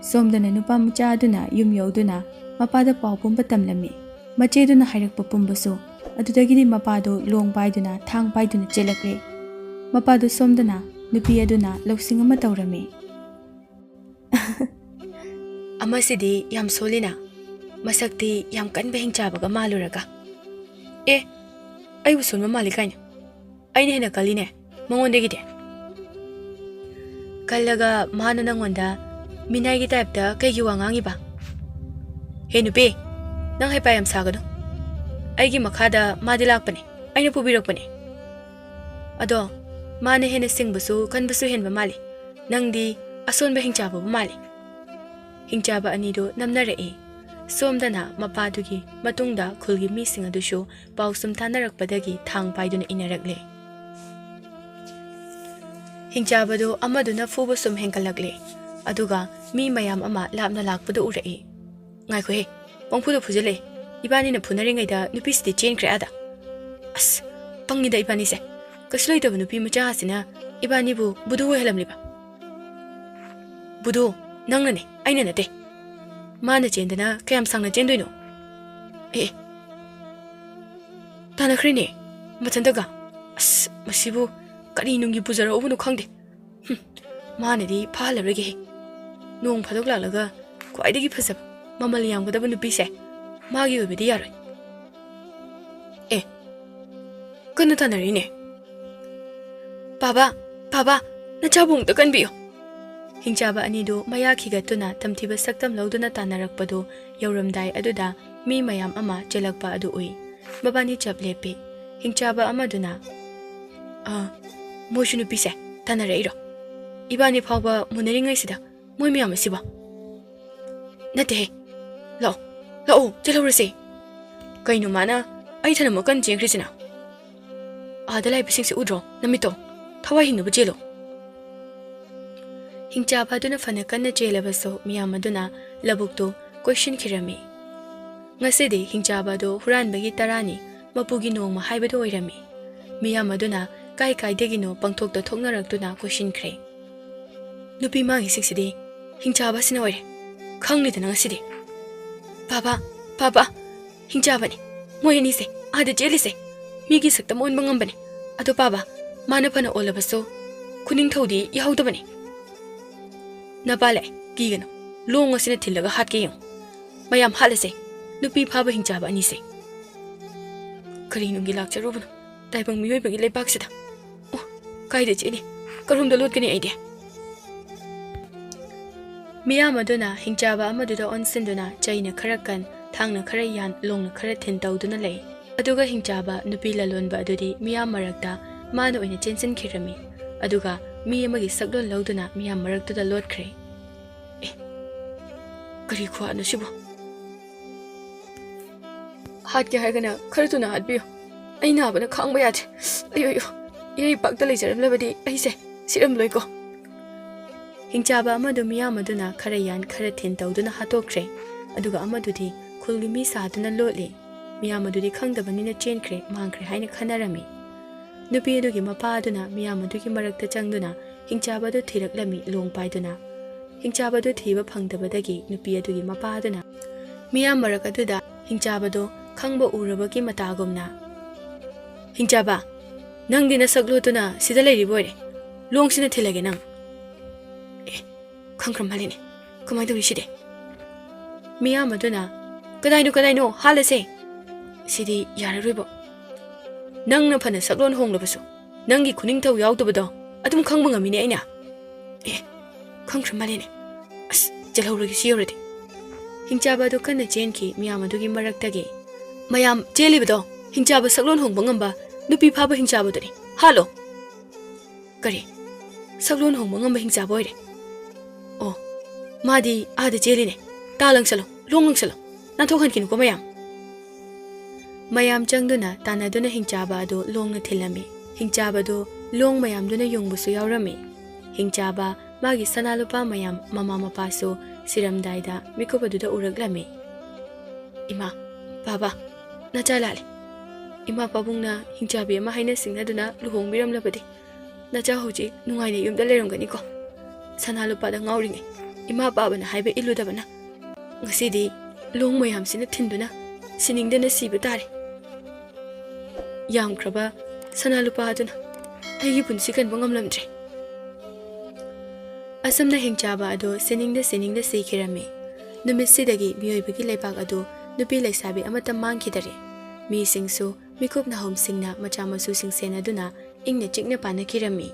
ꯁꯣꯝꯗꯅ ꯅꯨꯄꯥ ꯃꯆꯥ ꯑꯗꯨꯅ ꯌꯨꯝ ꯌꯧꯗꯨꯅ ꯃꯄꯥꯗ ꯄꯥꯎ ꯄꯨꯝꯕ ꯇꯝꯂꯝꯃꯤ꯫ ꯃꯆꯦꯗꯨꯅ ꯍꯥꯏꯔꯛꯄ ꯄꯨꯝꯕꯁꯨ ꯑꯗꯨꯗꯒꯤꯗꯤ ꯃꯄꯥꯗꯨ ꯂꯣꯡ ꯄꯥꯏꯗꯨꯅ ꯊꯥꯡ ꯄꯥꯏꯗꯨꯅ ꯆꯦꯜꯂꯛꯂꯦ꯫ ꯃꯄꯥꯗꯨ ꯁꯣꯝꯗꯅ ꯅꯨꯄꯤ ꯑꯗꯨꯅ ꯂꯧꯁꯤꯡ ꯑꯃ ꯇꯧꯔꯝꯃꯤ꯫ ꯑꯃꯁꯤꯗꯤ ꯌꯥꯝ ꯁꯣꯜꯂꯤꯅ, ꯃꯁꯛꯇꯤ ꯌꯥꯝ ꯀꯟꯕ ꯍꯤꯡꯆꯥꯕꯒ ꯃꯥꯜꯂꯨꯔꯒ꯫ ꯑꯦ, ꯑꯩꯕꯨ ꯁꯣꯟꯕ ꯃꯥꯜꯂꯤ ꯀꯥꯏꯅ? ꯑꯩꯅ ꯍꯦꯟꯅ ꯀꯜꯂꯤꯅꯦ ꯃꯉꯣꯟꯗꯒꯤꯗꯤ꯫ ꯀꯜꯂꯒ ꯃꯥꯅ ꯅꯪꯉꯣꯟꯗ ꯃꯤꯅꯥꯏꯒꯤ ꯇꯥꯏꯞꯇ ꯀꯩꯒꯤ ꯋꯥ ꯉꯥꯡꯉꯤꯕ? ꯍꯦ ꯅꯨꯄꯤ, ꯅꯪ ꯍꯩꯄꯥ ꯌꯥꯝ ꯁꯥꯒꯅꯨ꯫ ꯑꯩꯒꯤ ꯃꯈꯥꯗ ꯃꯥꯗꯤ ꯂꯥꯛꯄꯅꯦ, ꯑꯩꯅ ꯄꯨꯕꯤꯔꯛꯄꯅꯦ꯫ ꯑꯗꯣ ꯃꯥꯅ ꯍꯦꯟꯅ ꯁꯤꯡꯕꯁꯨ ꯀꯟꯕꯁꯨ ꯍꯦꯟꯕ ꯃꯥꯜꯂꯤ, ꯅꯪꯗꯤ ꯑꯁꯣꯟꯕ ꯍꯤꯡꯆꯥꯕꯕꯨ ꯃꯥꯜꯂꯤ꯫ ꯍꯤꯡꯆꯥꯕ ꯑꯅꯤꯗꯨ ꯅꯝꯅꯔꯛꯏ꯫ ꯁꯣꯝꯗꯅ ꯃꯄꯥꯗꯨꯒꯤ ꯃꯇꯨꯡꯗ ꯈꯨꯜꯒꯤ ꯃꯤꯁꯤꯡ ꯑꯗꯨꯁꯨ ꯄꯥꯎꯁꯨꯝ ꯊꯥꯅꯔꯛꯄꯗꯒꯤ ꯊꯥꯡ ꯄꯥꯏꯗꯨꯅ ꯏꯟꯅꯔꯛꯂꯦ꯫ ꯍꯤꯡꯆꯥꯕꯗꯨ ꯑꯃꯗꯨꯅ ꯐꯨꯕ ꯁꯨꯝ ꯍꯦꯟꯒꯠꯂꯛꯂꯦ, ꯑꯗꯨꯒ ꯃꯤ ꯃꯌꯥꯝ ꯑꯃ ꯂꯥꯞꯅ ꯂꯥꯛꯄꯗꯨ ꯎꯔꯛꯏ꯫ ꯉꯥꯏꯈꯣꯍꯦ, ꯄꯪꯐꯨꯗ ꯐꯨꯖꯜꯂꯦ, ꯏꯕꯥꯅꯤꯅ ꯐꯨꯅꯔꯤꯉꯩꯗ ꯅꯨꯄꯤꯁꯤꯗꯤ ꯆꯦꯟꯈ꯭ꯔꯦ ꯑꯥꯗ꯫ ꯑꯁ, ꯄꯪꯉꯤꯗ ꯏꯕꯥꯅꯤꯁꯦ, ꯀꯩꯁꯨ ꯂꯩꯇꯕ ꯅꯨꯄꯤ ꯃꯆꯥ ꯑꯁꯤꯅ ꯏꯕꯥꯅꯤꯕꯨ ꯕꯨꯙꯨ ꯑꯣꯏꯍꯜꯂꯝꯂꯤꯕ꯫ ꯕꯨꯙꯨ ꯅꯪꯅꯅꯦ, ꯑꯩꯅ ꯅꯠꯇꯦ꯫ ꯃꯥꯅ ꯆꯦꯟꯗꯅ ꯀꯌꯥꯝ ꯁꯥꯡꯅ ꯆꯦꯟꯗꯣꯏꯅꯣ? ꯑꯦ, ꯇꯥꯟꯅꯈ꯭ꯔꯦꯅꯦ ꯃꯊꯟꯇꯒ꯫ ꯑꯁ, ꯃꯁꯤꯕꯨ ꯀꯔꯤ ꯅꯨꯡꯒꯤ ꯄꯨꯖꯔꯛꯎꯕꯅꯣ ꯈꯪꯗꯦ꯫ ꯃꯥꯅꯗꯤ ꯐꯥꯍꯜꯂꯔꯣꯏꯒꯦꯍꯦ꯫ ꯅꯣꯡ ꯐꯥꯗꯣꯛ ꯂꯥꯛꯂꯒ ꯈ꯭ꯋꯥꯏꯗꯒꯤ ꯐꯖꯕ ꯃꯃꯜ ꯌꯥꯝꯒꯗꯕ ꯅꯨꯄꯤꯁꯦ ꯃꯥꯒꯤ ꯑꯣꯏꯕꯗꯤ ꯌꯥꯔꯣꯏ꯫ ꯑꯦ, ꯀꯟꯅ ꯇꯥꯟꯅꯔꯤꯅꯦ꯫ ꯕꯥꯕꯥ, ꯕꯥꯕꯥ, ꯅꯆꯥꯕꯨ ꯑꯃꯨꯛꯇ ꯀꯟꯕꯤꯌꯨ꯫ ꯍꯤꯡꯆꯥꯕ ꯑꯅꯤꯗꯨ ꯃꯌꯥ ꯈꯤꯒꯠꯇꯨꯅ ꯇꯝꯊꯤꯕ ꯁꯛꯇꯝ ꯂꯧꯗꯨꯅ ꯇꯥꯟꯅꯔꯛꯄꯗꯨ ꯌꯧꯔꯝꯗꯥꯏ ꯑꯗꯨꯗ ꯃꯤ ꯃꯌꯥꯝ ꯑꯃ ꯆꯦꯜꯂꯛꯄ ꯑꯗꯨ ꯎꯏ꯫ ꯃꯕꯥꯅꯤ ꯆꯞ ꯂꯦꯞꯄꯤ꯫ ꯍꯤꯡꯆꯥꯕ ꯑꯃꯗꯨꯅ, ꯃꯣꯏꯁꯨ ꯅꯨꯄꯤꯁꯦ ꯇꯥꯟꯅꯔꯛꯏꯔꯣ? ꯏꯕꯥꯅꯤ ꯐꯥꯎꯕ ꯃꯨꯟꯅꯔꯤꯉꯩꯁꯤꯗ ꯃꯣꯏ ꯃꯌꯥꯝ ꯑꯁꯤꯕꯣ? ꯅꯠꯇꯦꯍꯦ, ꯂꯥꯛꯑꯣ ꯂꯥꯛꯑꯣ ꯆꯦꯜꯍꯧꯔꯁꯦ꯫ ꯀꯩꯅꯣ ꯃꯥꯅ ꯑꯩ ꯊꯅꯝꯃ ꯀꯟ ꯆꯦꯟꯈ꯭ꯔꯤꯁꯤꯅ? ꯑꯥꯗ ꯂꯥꯛꯏꯕꯁꯤꯡꯁꯦ ꯎꯗ꯭ꯔꯣ ꯅꯃꯤꯠꯇꯣ? ꯊꯋꯥꯏ ꯍꯤꯡꯅꯕ ꯆꯦꯜꯂꯣ꯫ ꯍꯤꯡꯆꯥꯕ ꯑꯗꯨꯅ ꯐꯅ ꯀꯟꯅ ꯆꯦꯜꯂꯕꯁꯨ ꯃꯤꯌꯥꯝ ꯑꯗꯨꯅ ꯂꯧꯕꯨꯛꯇꯨ ꯀꯣꯏꯁꯤꯟꯈꯤꯔꯝꯃꯤ꯫ ꯉꯁꯤꯗꯤ ꯍꯤꯡꯆꯥꯕ ꯑꯗꯨ ꯍꯨꯔꯥꯟꯕꯒꯤ ꯇꯔꯥꯅꯤ ꯃꯄꯨꯒꯤ ꯅꯣꯡꯃ ꯍꯥꯏꯕꯗꯨ ꯑꯣꯏꯔꯝꯃꯤ꯫ ꯃꯤꯌꯥꯝ ꯑꯗꯨꯅ ꯀꯥꯏ ꯀꯥꯏꯗꯒꯤꯅꯣ ꯄꯪꯊꯣꯛꯇ ꯊꯣꯛꯅꯔꯛꯇꯨꯅ ꯀꯣꯏꯁꯤꯟꯈ꯭ꯔꯦ꯫ ꯅꯨꯄꯤ ꯃꯥꯡꯉꯤꯁꯤꯡꯁꯤꯗꯤ ꯍꯤꯡꯆꯥꯕꯁꯤꯅ ꯑꯣꯏꯔꯦ, ꯈꯪꯂꯤꯗꯅ ꯉꯁꯤꯗꯤ꯫ ꯕꯥꯕꯥ, ꯕꯥꯕꯥ, ꯍꯤꯡꯆꯥꯕꯅꯤ ꯃꯣꯏ ꯑꯅꯤꯁꯦ ꯑꯥꯗ ꯆꯦꯜꯂꯤꯁꯦ, ꯃꯤꯒꯤ ꯁꯛꯇꯝ ꯑꯣꯟꯕ ꯉꯝꯕꯅꯦ꯫ ꯑꯗꯣ ꯕꯥꯕꯥ, ꯃꯥꯅ ꯐꯅ ꯑꯣꯜꯂꯕꯁꯨ ꯈꯨꯅꯤꯡꯊꯧꯗꯤ ꯌꯥꯍꯧꯗꯕꯅꯤ꯫ ꯅꯄꯥ ꯂꯥꯛꯑꯦ, ꯀꯤꯒꯅꯨ, ꯂꯣꯡ ꯑꯁꯤꯅ ꯊꯤꯜꯂꯒ ꯍꯥꯠꯀꯦ ꯌꯦꯡꯉꯨ꯫ ꯃꯌꯥꯝ ꯍꯥꯠꯂꯁꯦ ꯅꯨꯄꯤ ꯐꯥꯕ ꯍꯤꯡꯆꯥꯕ ꯑꯅꯤꯁꯦ꯫ ꯀꯔꯤ ꯅꯨꯡꯒꯤ ꯂꯥꯛꯆꯔꯨꯕꯅꯣ ꯇꯥꯏꯕꯪ ꯃꯤꯑꯣꯏꯕꯒꯤ ꯂꯩꯕꯥꯛꯁꯤꯗ? ꯑꯣ, ꯀꯥꯏꯗ ꯆꯦꯜꯂꯤ, ꯀꯔꯣꯝꯗ ꯂꯣꯠꯀꯅꯤ ꯑꯩꯗꯤ? ꯃꯤꯌꯥꯝ ꯑꯗꯨꯅ ꯍꯤꯡꯆꯥꯕ ꯑꯃꯗꯨꯗ ꯑꯣꯟꯁꯤꯟꯗꯨꯅ ꯆꯩꯅ ꯈꯔ ꯀꯟ, ꯊꯥꯡꯅ ꯈꯔ ꯌꯥꯟ, ꯂꯣꯡꯅ ꯈꯔ ꯊꯤꯟ ꯇꯧꯗꯨꯅ ꯂꯩ꯫ ꯑꯗꯨꯒ ꯍꯤꯡꯆꯥꯕ ꯅꯨꯄꯤ ꯂꯂꯣꯟꯕ ꯑꯗꯨꯗꯤ ꯃꯤꯌꯥꯝ ꯃꯔꯛꯇ ꯃꯥꯅ ꯑꯣꯏꯅ ꯆꯦꯟꯁꯤꯟꯈꯤꯔꯝꯃꯤ, ꯑꯗꯨꯒ ꯃꯤ ꯑꯃꯒꯤ ꯁꯛꯂꯣꯟ ꯂꯧꯗꯨꯅ ꯃꯤꯌꯥꯝ ꯃꯔꯛꯇꯨꯗ ꯂꯣꯠꯈ꯭ꯔꯦ꯫ ꯑꯦ, ꯀꯔꯤ ꯈꯨꯍꯥꯠꯅꯣ ꯁꯤꯕꯨ? ꯍꯥꯠꯀꯦ ꯍꯥꯏꯔꯒꯅ ꯈꯔ ꯊꯨꯅ ꯍꯥꯠꯄꯤꯌꯨ, ꯑꯩ ꯅꯥꯕꯅ ꯈꯥꯡꯕ ꯌꯥꯗ꯭ꯔꯦ꯫ ꯑꯌꯣ, ꯏꯔꯩꯄꯥꯛꯇ ꯂꯩꯖꯔꯝꯂꯕꯗꯤ ꯑꯩꯁꯦ ꯁꯤꯔꯝꯂꯣꯏꯀꯣ꯫ ꯍꯤꯡꯆꯥꯕ ꯑꯃꯗꯨ ꯃꯤꯌꯥꯝ ꯑꯗꯨꯅ ꯈꯔ ꯌꯥꯟ ꯈꯔ ꯊꯤꯟ ꯇꯧꯗꯨꯅ ꯍꯥꯠꯇꯣꯛꯈ꯭ꯔꯦ, ꯑꯗꯨꯒ ꯑꯃꯗꯨꯗꯤ ꯈꯨꯜꯒꯤ ꯃꯤ ꯁꯥꯗꯨꯅ ꯂꯣꯠꯂꯤ꯫ ꯃꯤꯌꯥꯝ ꯑꯗꯨꯗꯤ ꯈꯪꯗꯕꯅꯤꯅ ꯆꯦꯟꯈ꯭ꯔꯦ, ꯃꯥꯡꯈ꯭ꯔꯦ ꯍꯥꯏꯅ ꯈꯟꯅꯔꯝꯃꯤ꯫ ꯅꯨꯄꯤ ꯑꯗꯨꯒꯤ ꯃꯄꯥ ꯑꯗꯨꯅ ꯃꯤꯌꯥꯝ ꯑꯗꯨꯒꯤ ꯃꯔꯛꯇ ꯆꯪꯗꯨꯅ ꯍꯤꯡꯆꯥꯕ ꯑꯗꯨ ꯊꯤꯔꯛꯂꯝꯃꯤ ꯂꯣꯡ ꯄꯥꯏꯗꯨꯅ꯫ ꯍꯤꯡꯆꯥꯕ ꯑꯗꯨ ꯊꯤꯕ ꯐꯪꯗꯕꯗꯒꯤ ꯅꯨꯄꯤ ꯑꯗꯨꯒꯤ ꯃꯄꯥ ꯑꯗꯨꯅ ꯃꯤꯌꯥꯝ ꯃꯔꯛ ꯑꯗꯨꯗ ꯍꯤꯡꯆꯥꯕꯗꯨ ꯈꯪꯕ ꯎꯔꯕꯒꯤ ꯃꯇꯥꯒꯨꯝꯅ, ꯍꯤꯡꯆꯥꯕ, ꯅꯪꯗꯤ ꯅꯁꯛ ꯂꯣꯠꯇꯨꯅ ꯁꯤꯗ ꯂꯩꯔꯤꯕ ꯑꯣꯏꯔꯦ, ꯂꯣꯡꯁꯤꯅ ꯊꯤꯜꯂꯒꯦ ꯅꯪ꯫ ꯑꯦ, ꯈꯪꯈ꯭ꯔ ꯃꯥꯜꯂꯤꯅꯦ, ꯀꯃꯥꯏꯅ ꯇꯧꯔꯤ ꯁꯤꯗꯤ? ꯃꯤꯌꯥꯝ ꯑꯗꯨꯅ, ꯀꯗꯥꯏꯅꯣ ꯍꯥꯠꯂꯁꯦ, ꯁꯤꯗꯤ ꯌꯥꯔꯔꯣꯏꯕꯣ꯫ ꯅꯪꯅ ꯐꯅ ꯁꯛꯂꯣꯟ ꯍꯣꯡꯂꯕꯁꯨ ꯅꯪꯒꯤ ꯈꯨꯅꯤꯡꯊꯧ ꯌꯥꯎꯗꯕꯗꯣ ꯑꯗꯨꯝ ꯈꯪꯕ ꯉꯝꯃꯤꯅꯦ ꯑꯩꯅ꯫ ꯑꯦ, ꯈꯪꯈ꯭ꯔ ꯃꯥꯜꯂꯤꯅꯦ, ꯑꯁ ꯆꯦꯜꯍꯧꯔꯒꯦ ꯁꯤ ꯌꯧꯔꯗꯤ꯫ ꯍꯤꯡꯆꯥꯕ ꯑꯗꯨ ꯀꯟꯅ ꯆꯦꯟꯈꯤ ꯃꯤꯌꯥꯝ ꯑꯗꯨꯒꯤ ꯃꯔꯛꯇꯒꯤ꯫ ꯃꯌꯥꯝ ꯆꯦꯜꯂꯤꯕꯗꯣ ꯍꯤꯡꯆꯥꯕ ꯁꯛꯂꯣꯟ ꯍꯣꯡꯕ ꯉꯝꯕ ꯅꯨꯄꯤ ꯐꯥꯕ ꯍꯤꯡꯆꯥꯕꯗꯨꯅꯤ, ꯍꯥꯠꯂꯣ꯫ ꯀꯔꯤ, ꯁꯛꯂꯣꯟ ꯍꯣꯡꯕ ꯉꯝꯕ ꯍꯤꯡꯆꯥꯕ ꯑꯣꯏꯔꯦ? ꯑꯣ, ꯃꯥꯗꯤ ꯑꯥꯗ ꯆꯦꯜꯂꯤꯅꯦ, ꯇꯥ ꯂꯪꯁꯜꯂꯣ, ꯂꯣꯡ ꯂꯪꯁꯜꯂꯣ, ꯅꯥꯟꯊꯣꯛꯍꯟꯈꯤꯅꯨꯀꯣ ꯃꯌꯥꯝ꯫ ꯃꯌꯥꯝ ꯆꯪꯗꯨꯅ ꯇꯥꯟꯅꯗꯨꯅ ꯍꯤꯡꯆꯥꯕ ꯑꯗꯨ ꯂꯣꯡꯅ ꯊꯤꯜꯂꯝꯃꯤ꯫ ꯍꯤꯡꯆꯥꯕꯗꯨ ꯂꯣꯡ ꯃꯌꯥꯝꯗꯨꯅ ꯌꯨꯡꯕꯁꯨ ꯌꯥꯎꯔꯝꯃꯤ꯫ ꯍꯤꯡꯆꯥꯕ ꯃꯥꯒꯤ ꯁꯅꯥ ꯂꯨꯄꯥ ꯃꯌꯥꯝ ꯃꯃꯥ ꯃꯄꯥꯁꯨ ꯁꯤꯔꯝꯗꯥꯏꯗ ꯃꯤꯀꯨꯞ ꯑꯗꯨꯗ ꯎꯔꯛꯂꯝꯃꯤ꯫ ꯏꯃꯥ, ꯕꯥꯕꯥ, ꯅꯆꯥ ꯂꯥꯠꯂꯦ, ꯏꯃꯥ ꯄꯥꯕꯨꯡꯅ ꯍꯤꯡꯆꯥꯕꯤ ꯑꯃ ꯍꯥꯏꯅ ꯁꯤꯡꯅꯗꯨꯅ ꯂꯨꯍꯣꯡꯕꯤꯔꯝꯂꯕꯗꯤ ꯅꯆꯥ ꯍꯧꯖꯤꯛ ꯅꯨꯡꯉꯥꯏꯅ ꯌꯨꯝꯗ ꯂꯩꯔꯝꯒꯅꯤꯀꯣ꯫ ꯁꯅꯥ ꯂꯨꯄꯥꯗ ꯉꯥꯎꯔꯤꯉꯩ ꯏꯃꯥ ꯄꯥꯕꯅ ꯍꯥꯏꯕ ꯏꯜꯂꯨꯗꯕꯅ ꯉꯁꯤꯗꯤ ꯂꯣꯡ ꯃꯌꯥꯝꯁꯤꯅ ꯊꯤꯟꯗꯨꯅ ꯁꯤꯅꯤꯡꯗꯅ ꯁꯤꯕ ꯇꯥꯔꯦ꯫ ꯌꯥꯝꯈ꯭ꯔꯕ ꯁꯅꯥ ꯂꯨꯄꯥ ꯑꯗꯨꯅ ꯑꯩꯒꯤ ꯄꯨꯟꯁꯤ ꯀꯟꯕ ꯉꯝꯂꯝꯗ꯭ꯔꯦ꯫ ꯑꯁꯨꯝꯅ ꯍꯤꯡꯆꯥꯕ ꯑꯗꯨ ꯁꯤꯅꯤꯡꯗ ꯁꯤꯈꯤꯔꯝꯃꯤ꯫ ꯅꯨꯃꯤꯠꯁꯤꯗꯒꯤ ꯃꯤꯑꯣꯏꯕꯒꯤ ꯂꯩꯕꯥꯛ ꯑꯗꯨ ꯅꯨꯄꯤ ꯂꯩꯁꯥꯕꯤ ꯑꯃꯠꯇ ꯃꯥꯡꯈꯤꯗꯔꯦ꯫ ꯃꯤꯁꯤꯡꯁꯨ ꯃꯤꯀꯨꯞ ꯅꯥꯍꯨꯝꯁꯤꯡꯅ ꯃꯆꯥ ꯃꯁꯨꯁꯤꯡ ꯁꯦꯟꯅꯗꯨꯅ ꯏꯪꯅ ꯆꯤꯛꯅ ꯄꯥꯟꯅꯈꯤꯔꯝꯃꯤ꯫